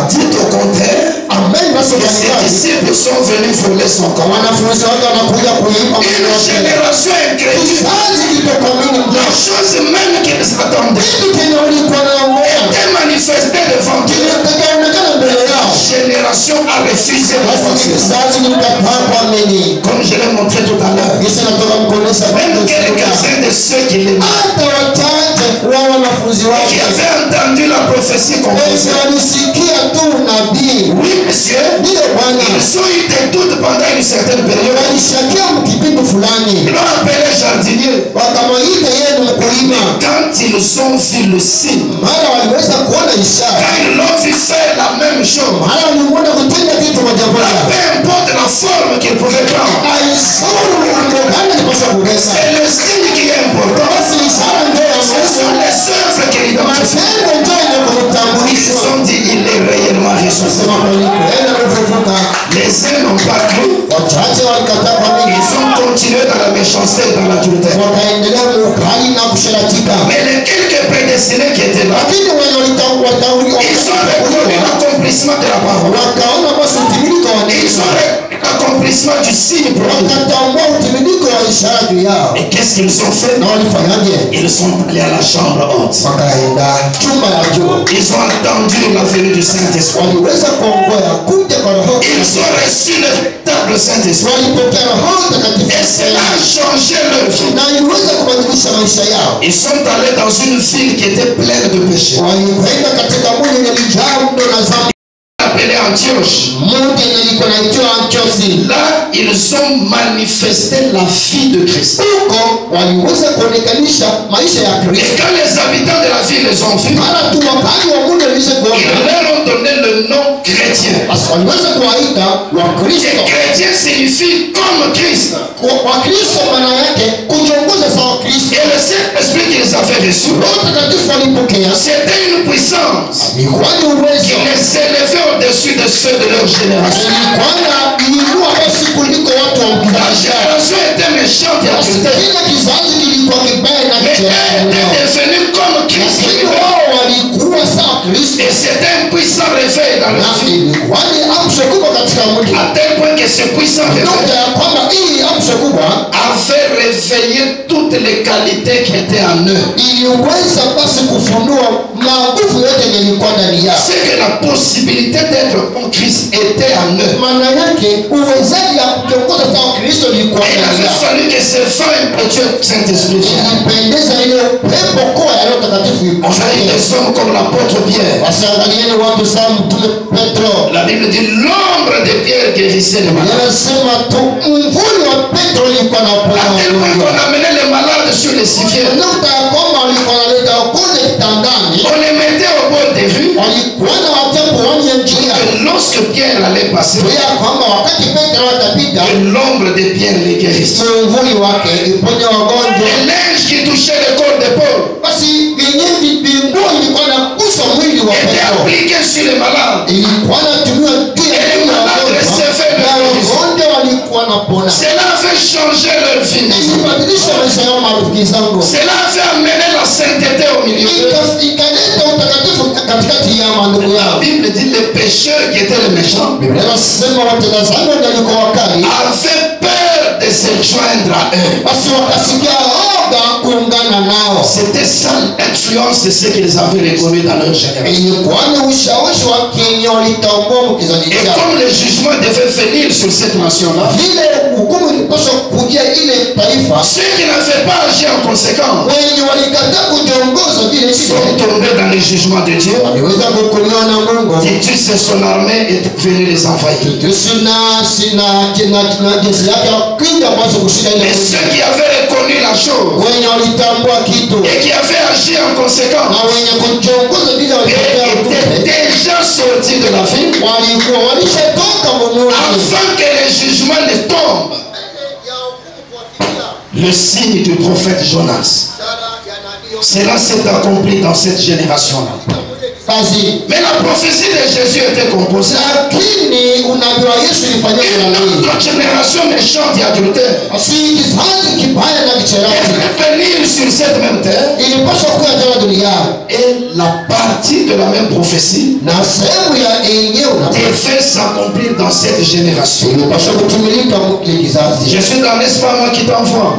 Dites au contraire que ses disciples sont venus voler son corps. Une génération incrédule, la chose même qu'ils attendaient était manifestée devant Dieu. La génération a refusé de comme je l'ai montré tout à l'heure. Même quelques-uns de ceux qui l'aimaient, qui avaient entendu la prophétie confessée. Oui, monsieur, ils ont eu des doutes pendant une certaine période. Ils l'ont appelé jardinier. Quand ils ont vu le signe, quand ils l'ont vu faire la même chose, peu importe la forme qu'il pouvait prendre, c'est le signe qui est important. Ce sont les œuvres qui lui demandent. Ils ont dit il est réellement ressuscité. Les uns n'ont pas cru. Ils ont continué dans la méchanceté et dans l'adultère. Mais les quelques prédestinés qui étaient là, ils ont reconnu l'accomplissement de la parole. Ils ont reconnu l'accomplissement du signe promis. Et qu'est-ce qu'ils ont fait? Ils sont allés à la chambre haute. Ils ont attendu la venue du Saint-Esprit. Ils ont reçu le véritable Saint-Esprit. Et cela a changé leur vie. Ils sont allés dans une ville qui était pleine de péchés, appelée Antioche. Là, ils ont manifesté la vie de Christ. Et quand les habitants de la ville les ont vus, ils leur ont donné le nom chrétien. Et chrétien signifie comme Christ. Et le Saint-Esprit qu'ils avaient reçu, c'était une puissance qui les élevait au-dessus de ceux de leur génération. La génération était méchante et adultère, mais elle était devenue comme Christ. Et c'était un puissant réveil dans leur vie, à tel point que ce puissant réveil avait réveillé toutes les qualités qui étaient en eux. C'est que la possibilité d'être comme Christ était en eux. Il avait fallu que ce vent impétueux Saint-Esprit vienne. On a eu des hommes comme l'apôtre Pierre. La Bible dit l'ombre de Pierre guérissait les malades. À tel point qu'on amenait les malades sur les civières. On les mettait au bord des rues. Lorsque Pierre allait passer, l'ombre de Pierre les guérissait. Les linges qui touchaient le corps de Paul étaient appliqués sur les malades. Et les malades recevaient le guérison. Cela avait changé leur vie. Cela avait amené la sainteté au milieu d'eux. La Bible dit les pécheurs qui étaient les méchants avaient peur de se joindre à eux. C'était ça l'influence de ce qu'ils avaient reconnu dans leur génération. Et comme le jugement devait venir sur cette nation-là, ceux qui n'avaient pas agi en conséquence sont tombés dans le jugement de Dieu. Titus et son armée est venu les envahir. Et ceux qui avaient reconnu la chose et qui avaient agi en conséquence étaient déjà sortis de la ville afin que le jugement ne tombe. Le signe du prophète Jonas, cela s'est accompli dans cette génération-là. Mais la prophétie de Jésus était composée. Une autre génération méchante et adultère devait venir sur cette même terre. Et la partie de la même prophétie devait s'accomplir dans cette génération. Jésus, n'est-ce pas moi qui t'envoie?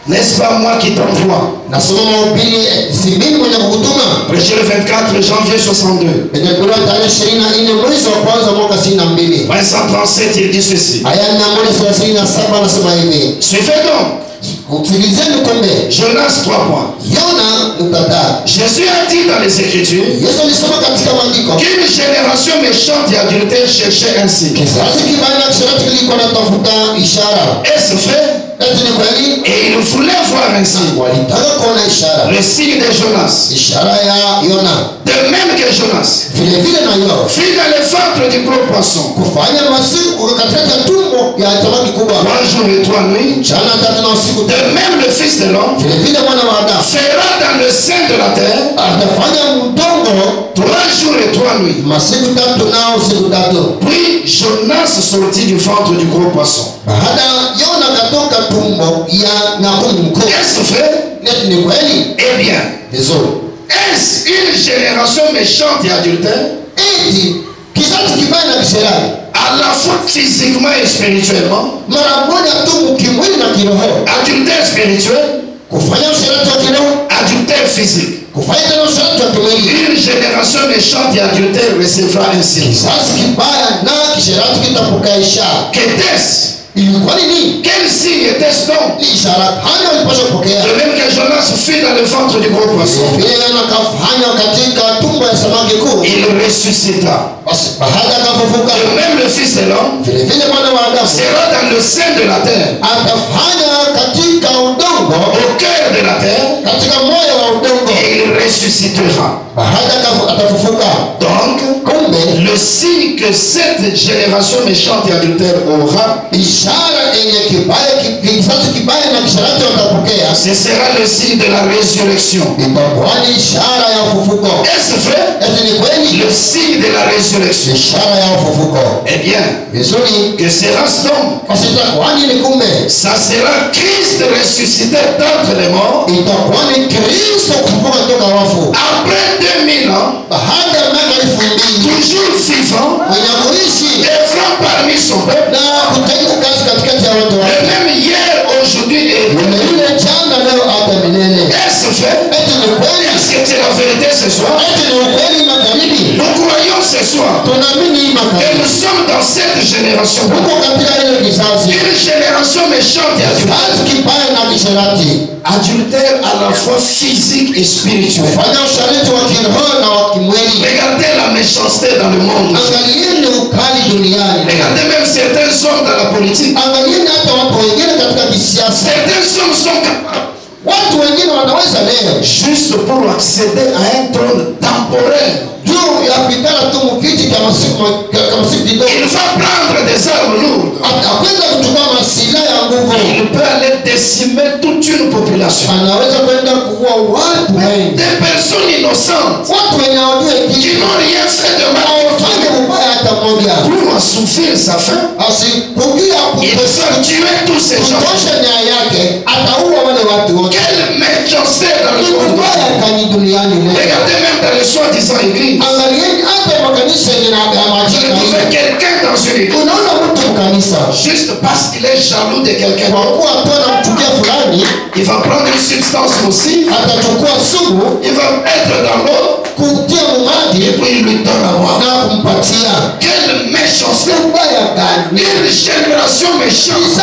N'est-ce pas moi qui t'envoie? Prêcher le 24 janvier 62. Verset 137, il dit ceci. Suivez donc. Jonas 3 points. Jésus a dit dans les Écritures qu'une génération méchante et adultère cherchait ainsi. Est-ce vrai? Et il voulait voir ainsi le signe de Jonas. De même que Jonas fut dans le ventre du gros poisson 3 jours et 3 nuits. De même le Fils de l'homme fera dans le sein de la terre 3 jours et 3 nuits. Puis Jonas sortit du ventre du gros poisson. Est-ce vrai? Eh bien, est-ce une génération méchante et adultère? À la fois physiquement et spirituellement. Adultère spirituel, adultère physique. Une génération méchante et adultère recevra ainsi. Qu'était-ce? Quel signe était-ce donc? De même que Jonas fut dans le ventre du gros poisson, il ressuscita. De même le Fils de l'homme sera dans le sein de la terre, au cœur de la terre, et il ressuscitera. Donc, le signe que cette génération méchante et adultère aura, ce sera le signe de la résurrection. Est-ce vrai? Le signe de la résurrection. Eh bien, que sera-ce donc? Ça sera Christ ressuscité d'entre les morts après 2000 ans, toujours vivant, œuvrant parmi son peuple, le même hier, aujourd'hui et demain. Est-ce vrai? Est-ce que c'est la vérité ce soir? Nous croyons ce soir que nous sommes dans cette génération. Une génération méchante et adultère à la fois physique et spirituelle. Regardez la méchanceté dans le monde. Regardez même certains hommes dans la politique. Certains hommes sont capables juste pour accéder à un trône temporaire. Il va prendre des armes lourdes. Il peut aller décimer toute une population. Des personnes innocentes qui n'ont rien fait de mal pour assouvir sa faim. Il va tuer tous ces gens. Quelle méchanceté dans le monde. Regardez même dans les soi-disant églises. Je trouvais quelqu'un dans une église juste parce qu'il est jaloux de quelqu'un d'autre, il va prendre une substance nocive, il va mettre dans l'eau et puis il lui donne à boire. Quelle méchanceté! Une génération méchante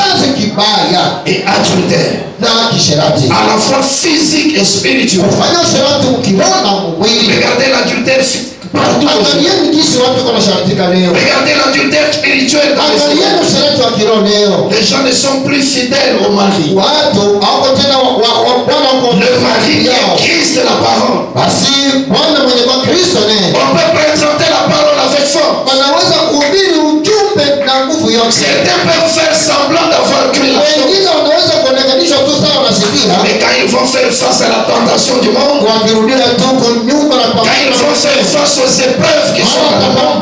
et adultère, à la fois physique et spirituelle. Regardez l'adultère partout. Regardez l'adultère spirituel dans les gens ne sont plus fidèles au mari. Le mari est Christ la parole. On peut présenter la parole avec force. Certains peuvent faire semblant d'avoir cru la chose. Mais quand ils vont faire face à la tentation du monde, quand ils vont faire face aux épreuves qui sont dans le monde,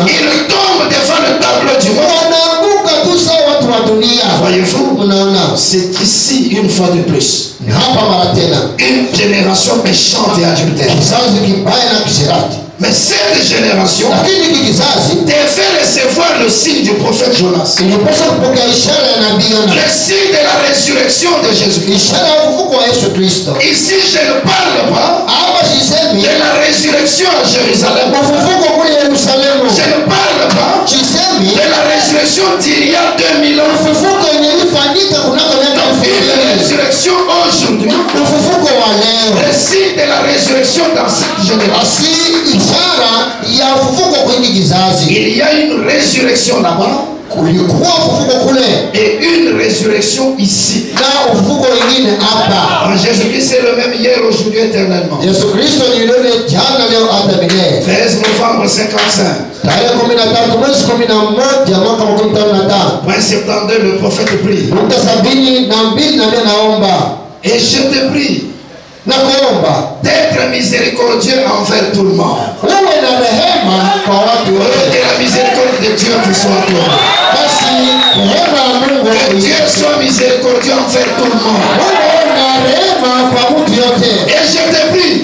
ils tombent devant le tableau du monde. Voyez-vous, c'est ici une fois de plus une génération méchante et adultère. Mais cette génération devait recevoir le signe du prophète Jonas. Le signe de la résurrection de Jésus-Christ. Ici, je ne parle pas de la résurrection à Jérusalem. Je ne parle pas de la résurrection d'il y a 2000 ans. Une résurrection aujourd'hui. Le signe de la résurrection dans cette génération. Il y a une résurrection là-bas et une résurrection ici. Jésus-Christ est le même hier, aujourd'hui, éternellement. 13 novembre 55. Point 72, le prophète prie. Et je te prie d'être miséricordieux envers tout le monde. Que la miséricorde de Dieu vous soit donnée. Que Dieu soit miséricordieux envers tout le monde. Et je te prie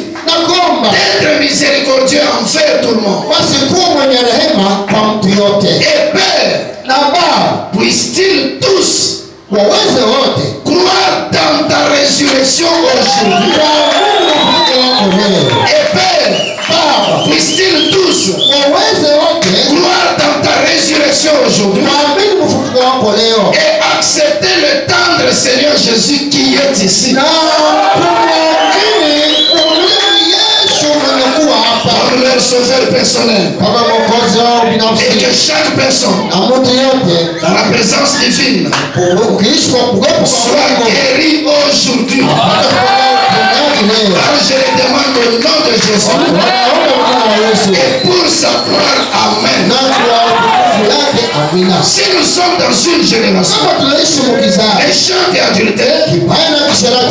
d'être miséricordieux envers tout le monde. Et Père, puissent-ils tous croire dans ta résurrection aujourd'hui. Et Père, puissent-ils tous croire dans ta résurrection aujourd'hui et accepter le tendre Seigneur Jésus qui est ici. Comme leur sauveur personnel. Et que chaque personne dans la présence divine soit guérie aujourd'hui. Alors je les demande au nom de Jésus et pour sa gloire. Amen. Si nous sommes dans une génération méchante et adultère,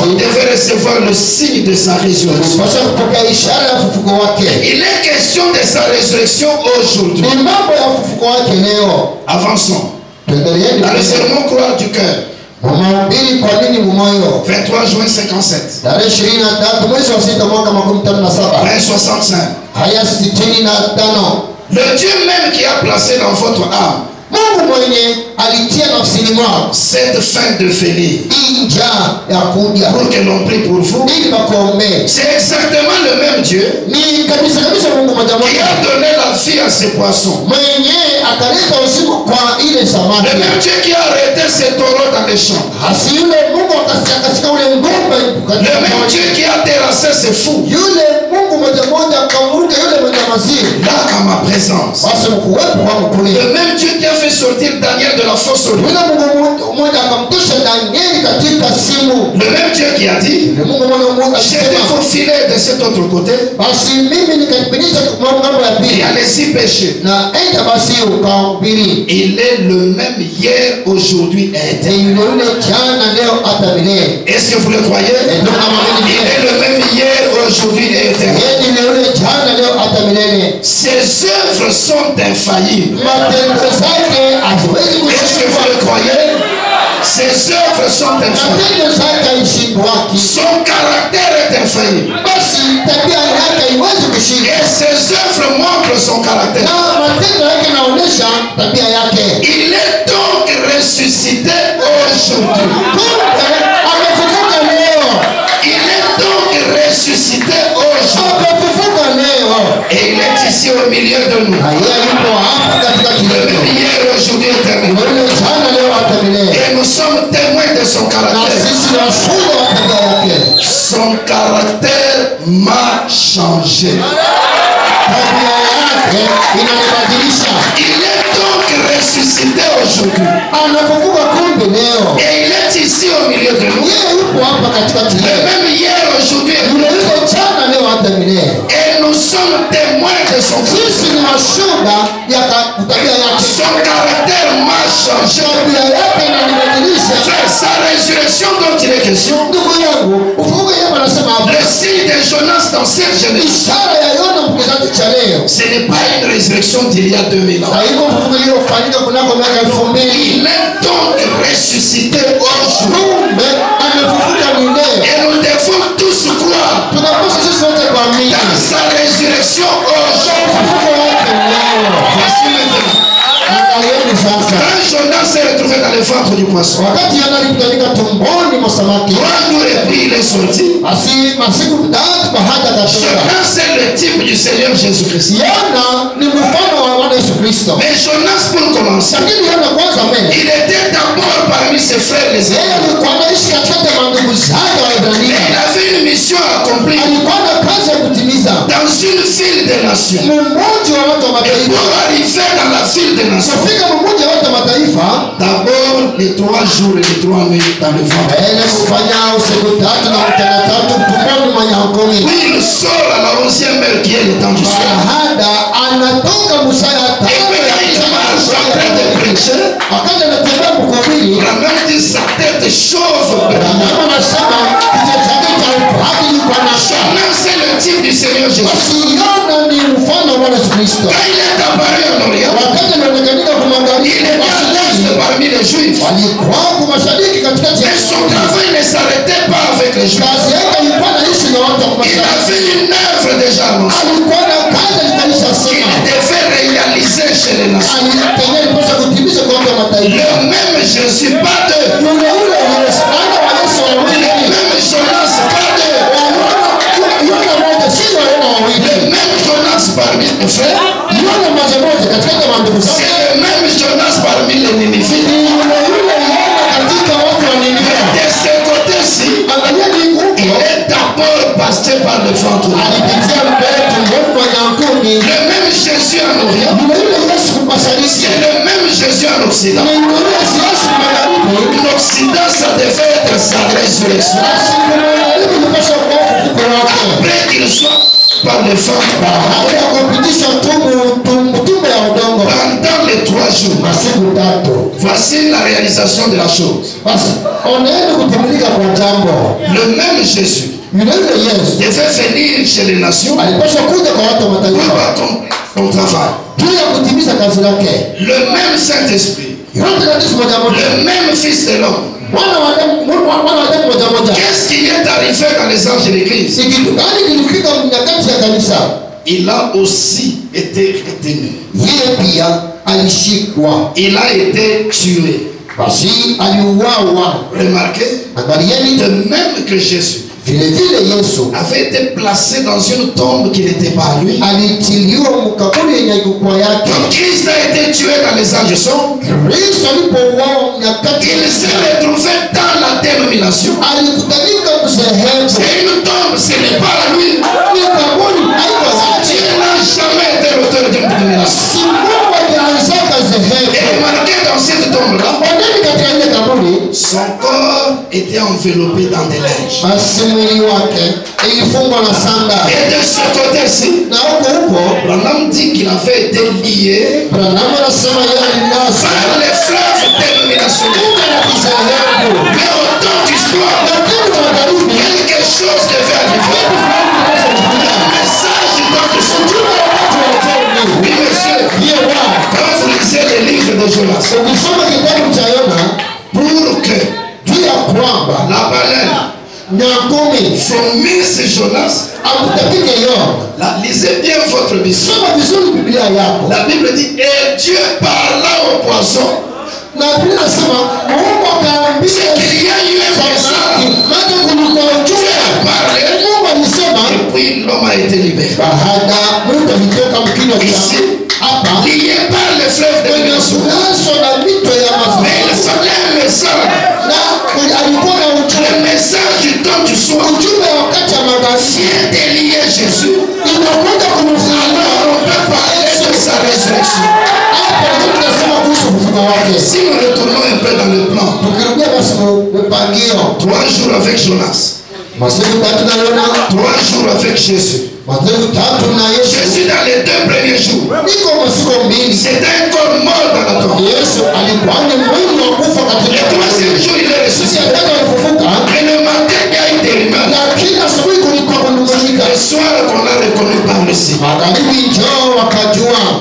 on devait recevoir le signe de sa résurrection. Il est question de sa résurrection aujourd'hui. Avançons. Dans le sermon Croix du cœur. 23 juin 57. Page 65. Le Dieu même qui a placé dans votre âme cette fin de venir pour que l'on prie pour vous, c'est exactement le même Dieu qui a donné la vie à ces poissons, le même Dieu qui a arrêté ces taureaux dans les champs, le même Dieu qui a terrassé ces fous là à ma présence, le même Dieu qui a fait sortir Daniel de la fosse au lion, le même Dieu qui a dit jetez vos filets de cet autre côté et allez-y pêcher. Il est le même hier, aujourd'hui et éternellement. Est-ce que vous le croyez? Il est le même hier, aujourd'hui et éternellement. Ses œuvres sont infaillibles. Est-ce que vous le croyez? Ses œuvres sont infaillibles. Son caractère est infaillible. Et ses œuvres montre son caractère. Il est donc ressuscité aujourd'hui. Il est donc ressuscité aujourd'hui. Et il est ici au milieu de nous. Le même hier, aujourd'hui, éternellement. Et nous sommes témoins de son caractère. Son caractère m'a changé. Il est donc ressuscité aujourd'hui. Et il est ici au milieu de nous. Le même hier, aujourd'hui. Et nous sommes témoins de son caractère. Son caractère m'a changé. Sa résurrection dont il est question. Le signe de Jonas dans cette génération. Ce n'est pas une résurrection d'il y a 2000 ans. Il est donc ressuscité aujourd'hui. Et nous devons tous croire dans sa résurrection aujourd'hui. Voici maintenant. Quand Jonas s'est retrouvé dans le ventre du poisson, 3 jours et puis il est sorti. Jonas est le type du Seigneur Jésus-Christ. Mais Jonas, pour commencer, il était d'abord parmi ses frères les Hébreux. Il avait une mission à accomplir dans une ville des nations. Et pour arriver dans la ville des nations, d'abord les 3 jours et les 3 nuits dans le ventre. Puis il sort à la 11e heure qui est le temps du soir. Et puis quand il marche en train de prêcher, il a même dit sa tête chauve. C'est le type du Seigneur Jésus. Quand il est apparu en Orient, il était à l'aise parmi les Juifs. Mais son travail ne s'arrêtait pas avec les Juifs. Il avait une œuvre déjà annoncée. Il devait réaliser chez les nations. Le même Jésus, pas d'eux. Le même Jonas, pas d'eux. Le même Jonas parmi les frères. C'est le même Jonas parmi les Ninivites. De ce côté-ci, il est d'abord passé par le ventre. Le même Jésus en Orient. C'est le même Jésus en Occident. L'Occident, ça devait être sa résurrection. Après qu'il soit par le ventre, pendant les 3 jours, voici la réalisation de la chose. Le même Jésus devait venir chez les nations pour ton travail. Le même Saint-Esprit, le même Fils de l'homme. Qu'est-ce qui est arrivé dans les anges de l'église? Il a aussi été retenu. Il a été tué. Remarquez, de même que Jésus avait été placé dans une tombe qui n'était pas à lui. Quand Christ a été tué dans les anges sombres, il s'est retrouvé dans la dénomination. C'est une tombe, ce n'est pas à lui. Dieu n'a jamais été l'auteur d'une dénomination. Et remarquez dans cette tombe-là, son corps était enveloppé dans des linges. Et de ce côté-ci, Branham dit qu'il avait été lié par les fleuves dénominationnels. Mais au temps d'histoire, quelque chose devait arriver. Le message dans le sous. Oui, monsieur. Quand vous lisez les livres de Jonas, pour que la baleine From Mr. Jonas. Là, lisez bien votre Bible. La Bible dit, et Dieu parla au poisson. C'est qu'il y a eu un message. Dieu a parlé. Et puis l'homme a été libéré. Ici, lié par le fleuve de Guinso. Mais il fallait un message. Le message du temps du soir vient d'élier Jésus. Alors on peut parler de sa résurrection. Si nous retournons un peu dans le plan, 3 jours avec Jonas, 3 jours avec Jésus. Jésus dans les 2 premiers jours, c'était un corps mort dans la tombe. Le 3e jour, il est ressuscité. Et le matin, il y a eu des rumeurs. Le soir, on l'a reconnu par le Seigneur.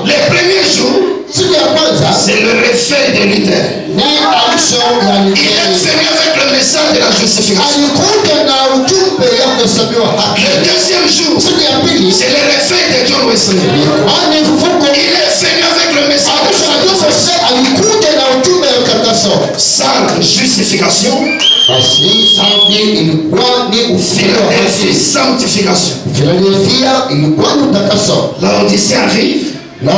Les premiers jours, c'est le réveil de Luther. Il est venu avec le message de la justification. Le 2e jour, c'est le réveil de John Wesley. Il est venu avec le message de sa justification. Sanctification. L'Odyssée arrive. Le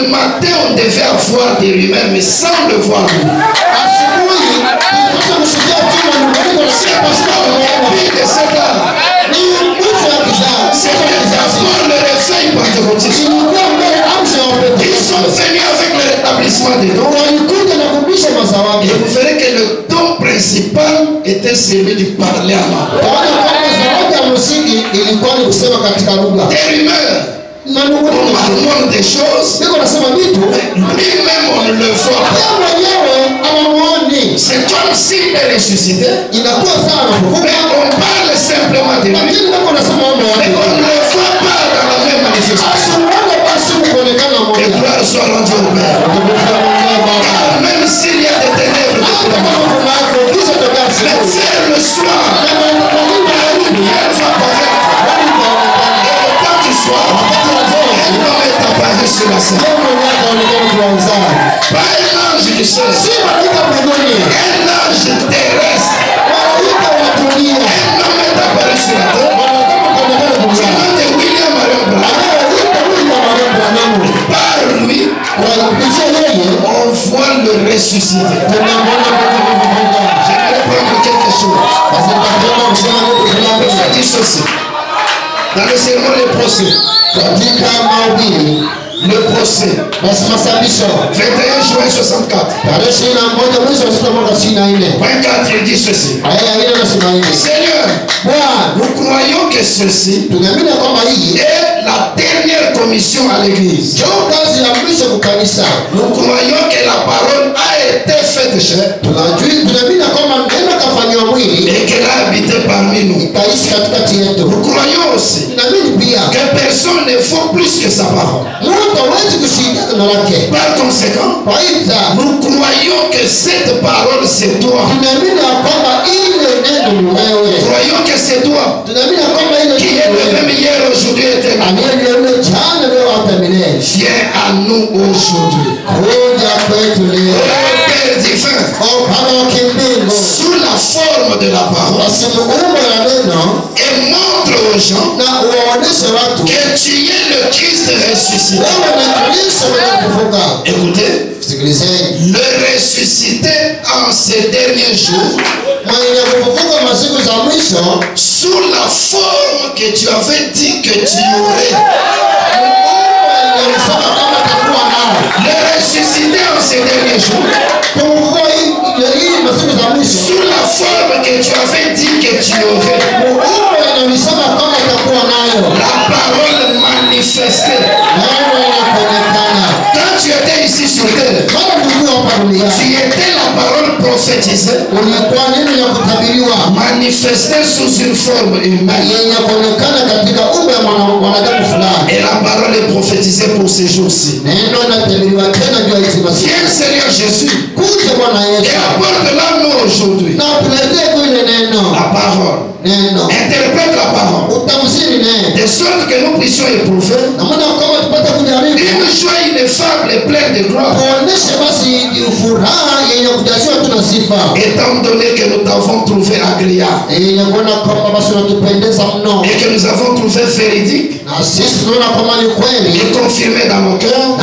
matin, on devait avoir des rumeurs, mais sans le voir. C'est parce qu'on est de cette art. C'est d'abord le réveil pentecôtiste. Ils sont venus avec le rétablissement des dons. Et vous verrez que le don principal était celui du parler à la voix. Des rumeurs. On marmonne des choses. Lui-même on ne le voit pas. C'est comme s'il est ressuscité. Mais on parle simplement de lui. Mais on ne le voit pas dans la même manifestation. Et gloire soit rendue au Père. Car même s'il y a des ténèbres, mais vers le soir, la lumière va paraître. Et le temps du soir, un homme est apparu sur la scène. Pas un ange du ciel. Un ange terrestre. Un homme est apparu sur la terre. C'est le nom de William Marion Branham. Par lui, on voit le ressuscité. J'aimerais prendre quelque chose. Je dis ceci. Dans le sermon, les procès. Le procès. 21 juin 64. Point 4, il dit ceci. Seigneur, nous croyons que ceci est la dernière commission à l'église. Nous croyons que la parole a été faite chair et qu'elle a habité parmi nous. Nous croyons aussi que personne ne vaut plus que sa parole. Par conséquent, nous croyons que cette parole c'est toi. Nous croyons que c'est toi qui est le même hier, aujourd'hui et éternellement. Viens à nous aujourd'hui. Père divin, sous la forme de la parole, et montre aux gens que tu es le Christ ressuscité. Écoutez, le ressuscité en ces derniers jours, sous la forme que tu avais dit que tu aurais. Le ressuscité en ces derniers jours, sous la forme que tu avais dit que tu aurais. La parole manifestée. Quand tu étais ici sur terre, tu étais la parole prophétisée, manifestée sous une forme humaine. Et la parole est prophétisée pour ces jours-ci. Viens Seigneur Jésus et apporte-la nous aujourd'hui. La parole. Interprète la parole. De sorte que nous puissions éprouver une joie ineffable et pleine de gloire. Étant donné que nous t'avons trouvé agréable et que nous avons trouvé véridique et confirmé dans nos cœurs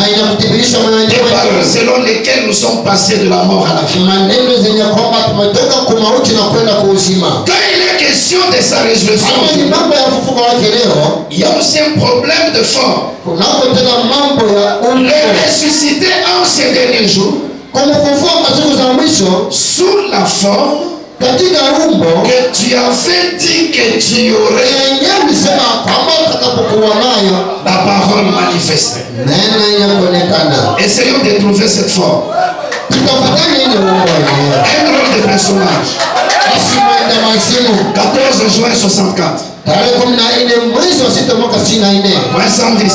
des paroles selon lesquelles nous sommes passés de la mort à la vie. Quand il est question de sa résurrection, il y a aussi un problème de forme. Le ressuscité en ces derniers jours sous la forme que tu avais dit que tu aurais la parole manifestée. Essayons de trouver cette forme. Un drôle de personnage. 14 juin 64. Point 110.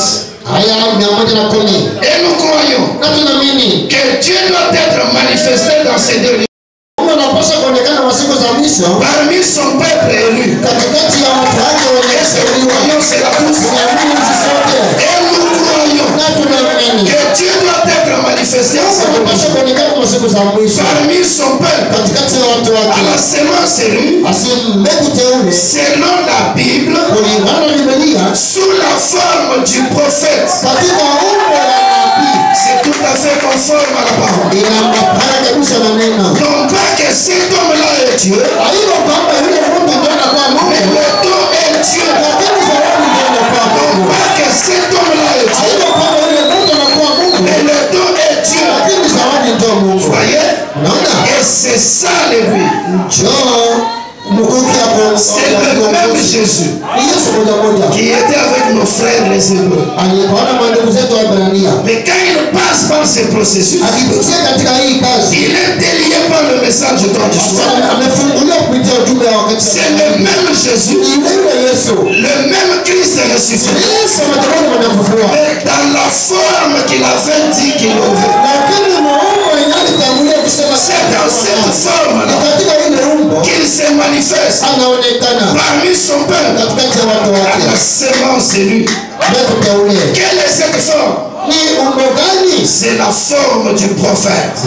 Et nous croyons que Dieu doit être manifesté dans ces derniers parmi son peuple élu. Et nous croyons c'est la pousse. Et nous croyons que Dieu doit être manifesté parmi son peuple à la semence élue selon la Bible sous la forme du prophète. C'est tout à fait conforme à la parole. Non pas que cet homme-là est Dieu, mais le don est Dieu. Non pas que cet homme-là est Dieu, mais le don est Dieu. Vous voyez? Et c'est ça le but. C'est le même Jésus qui était avec nos frères les Hébreux. Mais quand il passe par ce processus, il est délié par le message de tradition. C'est le même Jésus, le même Christ ressuscité, mais dans la forme qu'il avait dit qu'il aurait. C'est dans cette forme-là qu'il se manifeste parmi son peuple à la semence élue. Quelle est cette forme? C'est la forme du prophète,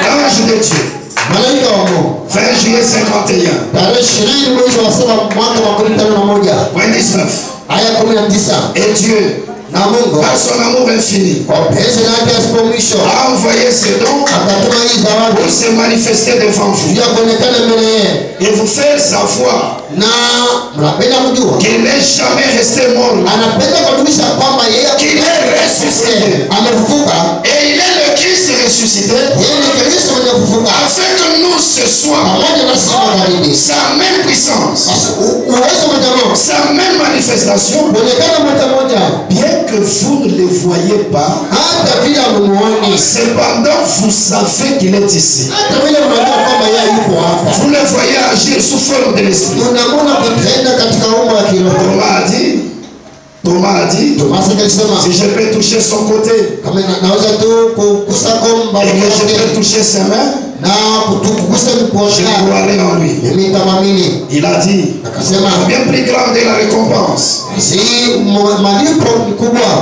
l'ange de Dieu. 20 juillet 51. Point 19. Et Dieu, par son amour infini, a envoyé ses dons pour se manifester devant vous et vous faire savoir qu'il n'est jamais resté mort, qu'il est ressuscité, et il est le Christ ressuscité, afin que nous ce soir sa même puissance, sa même manifestation, bien que vous ne le voyez pas, cependant vous savez qu'il est ici. Vous le voyez agir sous forme de l'esprit. Thomas a dit, si je peux toucher son côté et que je peux toucher ses mains, je croirai en lui. Il a dit, bien plus grande est la récompense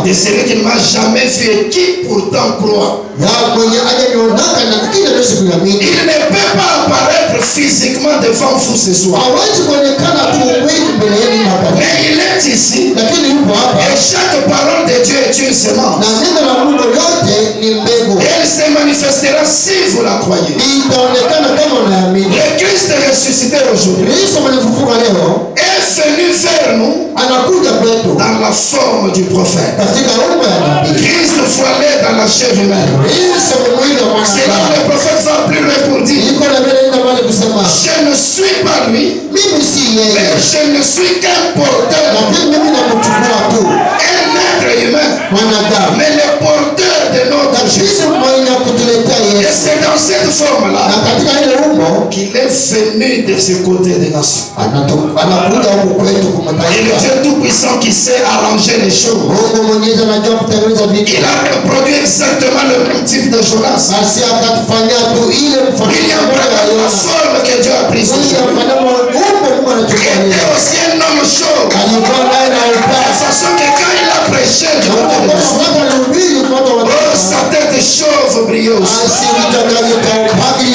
de celui qui ne m'a jamais vu et qui pourtant croit. Il ne peut pas apparaître physiquement devant vous ce soir, mais il est ici. Et chaque parole de Dieu est une semence. Elle se manifestera si vous la croyez. Le Christ ressuscité aujourd'hui est venu vers nous dans la forme du prophète. Christ voilé dans la chair humaine. C'est là que le prophète va plus loin pour dire, je ne suis pas lui, mais je ne suis qu'un porteur, un être humain, mais le porteur de notre Jésus. Et c'est dans ce cette forme-là, qu'il est venu de ce côté des nations. Et le Dieu Tout-Puissant qui sait arranger les choses, il a produit exactement le même type de Jonas. Il y a la forme que Dieu a prise. Il était aussi un homme chaud. De façon que quand il a prêché, sa tête chauve brillait aussi. Quand les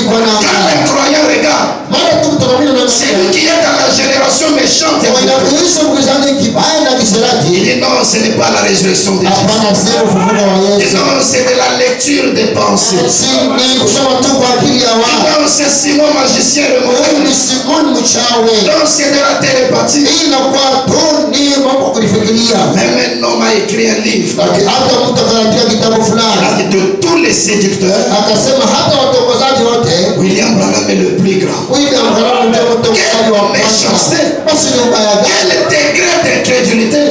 croyants regardent, c'est lui qui est dans la génération méchante. Il dit non, ce n'est pas la résurrection de Jésus. Non, c'est de la lecture des pensées. Non, c'est Simon magicien le mauvais. Non, c'est de la télépathie. Même un homme a écrit un livre. Il a dit de tous les séducteurs, William Branham est le plus grand. Quelle méchanceté, quel degré d'incrédulité.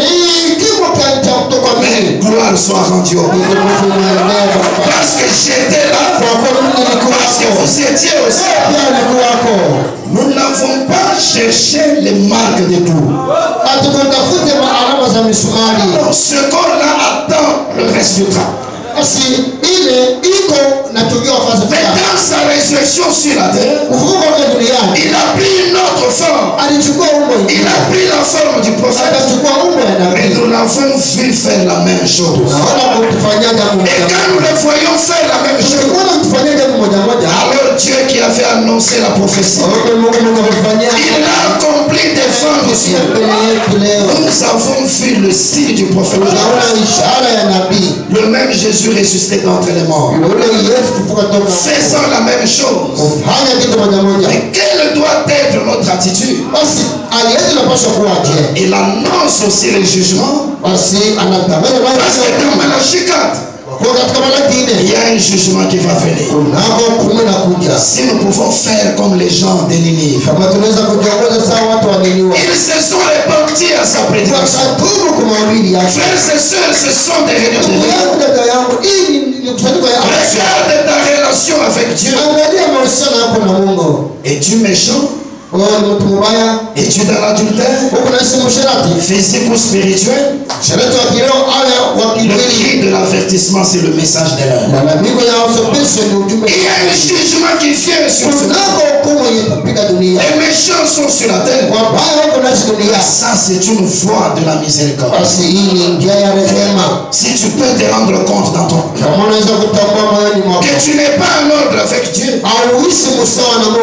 Mais gloire soit rendue au Dieu. Parce que j'étais là, parce que vous étiez aussi. Nous n'avons pas cherché les marques de clous. Ce corps-là attend le résultat. Mais dans sa résurrection sur la terre, il a pris une autre forme. Il a pris la forme du prophète. Et nous l'avons vu faire la même chose. Et quand nous le voyons faire la même chose, alors Dieu qui avait annoncé la prophétie, il a accompli des formes aussi. Nous avons vu le signe du prophète. Le même Jésus ressuscité d'entre les morts. Faisons la même chose. Mais quelle doit être notre attitude? Il annonce aussi le jugement. Parce que dans Malachie 4, il y a un jugement qui va venir. Si nous pouvons faire comme les gens de Ninive, ils se sont repentis à sa prédication. Frères et sœurs, ce sont des réunions de Dieu. Regarde ta relation avec Dieu. Es-tu méchant? Es-tu dans l'adultère? Physique ou spirituel? Le cri de l'avertissement, c'est le message de l'heure. Il y a un jugement qui vient sur ce monde. Les méchants sont sur la terre. Ça, c'est une voie de la miséricorde. Si tu peux te rendre compte dans ton cœur que tu n'es pas en ordre avec Dieu,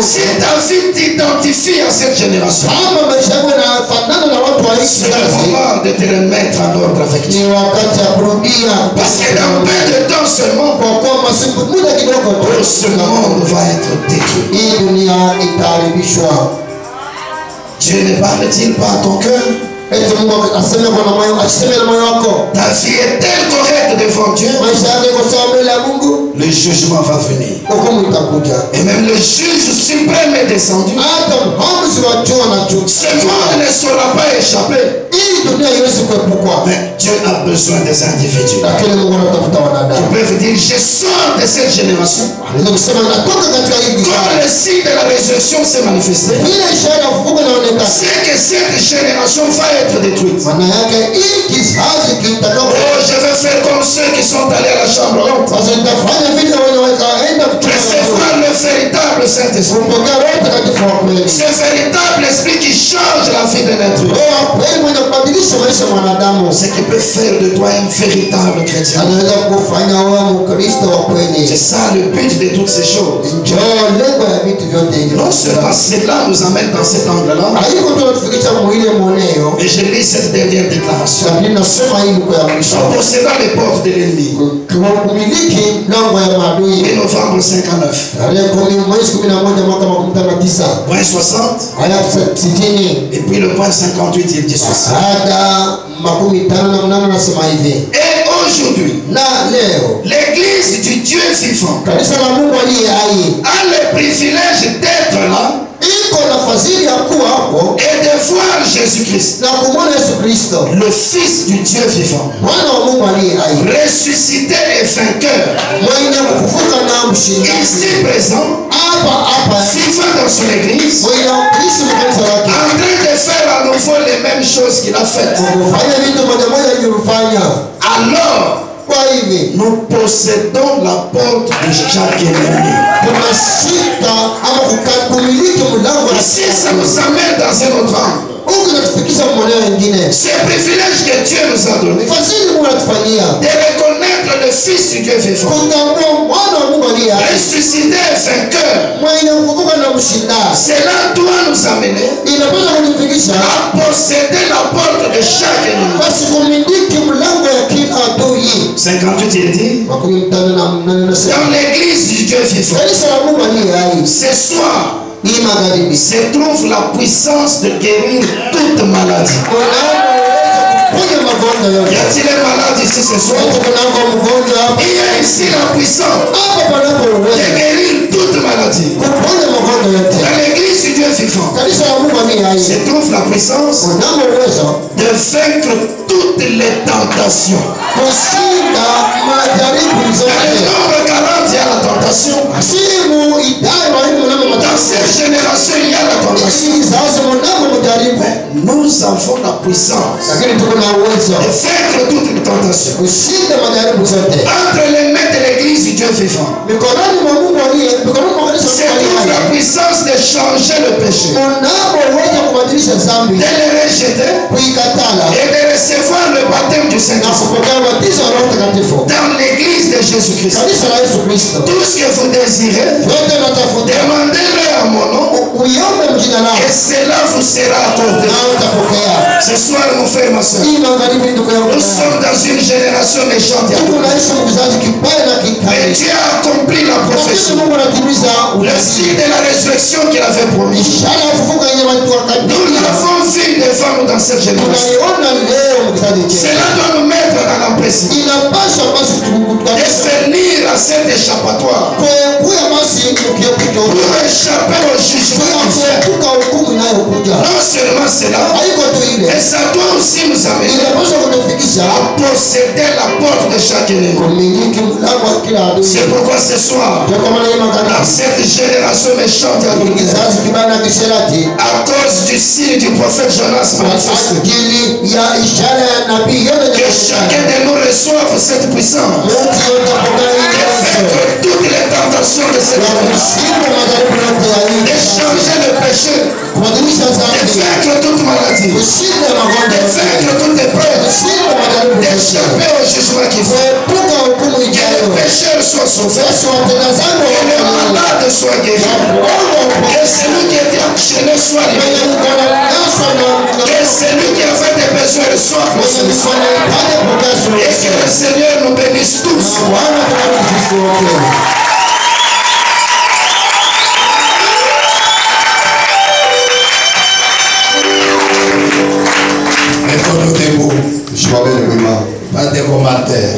si ta vie t'identifie à cette génération, c'est le moment de te remettre en ordre avec Dieu. Parce que dans peu de temps seulement, ce monde va être détruit. Dieu ne parle-t-il pas à ton cœur? Ta vie est telle correcte devant Dieu, le jugement va venir. Et même le juge suprême est descendu. Ce monde ne saura pas échapper. Mais Dieu a besoin des individus qui peuvent dire: je sors de cette génération. Comme le signe de la résurrection s'est manifesté, c'est que cette génération va être détruite. Oh, je vais faire comme ceux qui sont allés à la chambre haute, recevoir le véritable Saint-Esprit, ce véritable esprit qui change la vie de l'être humain, ce qui peut faire de toi un véritable chrétien. C'est ça le but de toutes ces choses. Non seulement cela nous amène dans cet angle-là, et je lis cette dernière déclaration: en possédant les portes de l'ennemi. Et novembre 59, point 60, et puis le point 58, il dit ceci: et aujourd'hui, l'église du Dieu vivant a le privilège d'être là et de voir Jésus-Christ, le Fils du Dieu vivant, ressuscité et est vainqueur. Ici présent, vivant dans son église, en train de faire à nouveau les mêmes choses qu'il a faites. Alors, nous possédons la porte de chaque ennemi. Ici, ça nous amène dans un autre angle. C'est un privilège que Dieu nous a donné de reconnaître le Fils du Dieu vivant, ressuscité et vainqueur. Cela doit nous amener à posséder la porte de chaque ennemi. 58, il dit, dans l'église du Dieu vivant, ce soir se trouve la puissance de guérir toute maladie. Y a-t-il un malade ici ce soir? Il y a ici la puissance de guérir toute maladie. Dans l'église du Dieu vivant se trouve la puissance de vaincre toutes les tentations. Dans le nombre 40, il y a la tentation. Dans cette génération, il y a la tentation. Mais nous avons la puissance de vaincre toutes les tentations. Entre les mains de l'église du Dieu vivant se trouve la puissance de changer le péché, de le rejeter et de recevoir le baptême du Saint-Esprit. Dans l'église de Jésus-Christ, tout ce que vous désirez, demandez-le à mon nom et cela vous sera accordé. Ce soir, mon frère, ma soeur, nous sommes dans une génération méchante. Mais Dieu a accompli la prophétie, le signe de la résurrection qu'il avait promis. Nous l'avons vu devant nous dans cette génération. Cela doit nous mettre dans l'empressement de venir à cet échappatoire pour échapper au jugement. Non seulement cela, mais ça doit aussi nous amener à posséder la porte de chaque ennemi. C'est pourquoi ce soir, dans cette génération méchante, à cause du signe du prophète Jonas, que chacun de nous reçoive cette puissance de vaincre toutes les tentations de cette génération, de changer le péché, de vaincre toute maladie, de vaincre toute épreuve, d'échapper au jugement qui fait, que le pécheur soit sauvé, que le malade soit guéri, que celui qui était enchaîné soit libéré, que celui qui avait des besoins reçoive le Seigneur, et que le Seigneur nous bénisse tous. Mettons-nous debout. Pas de commentaires.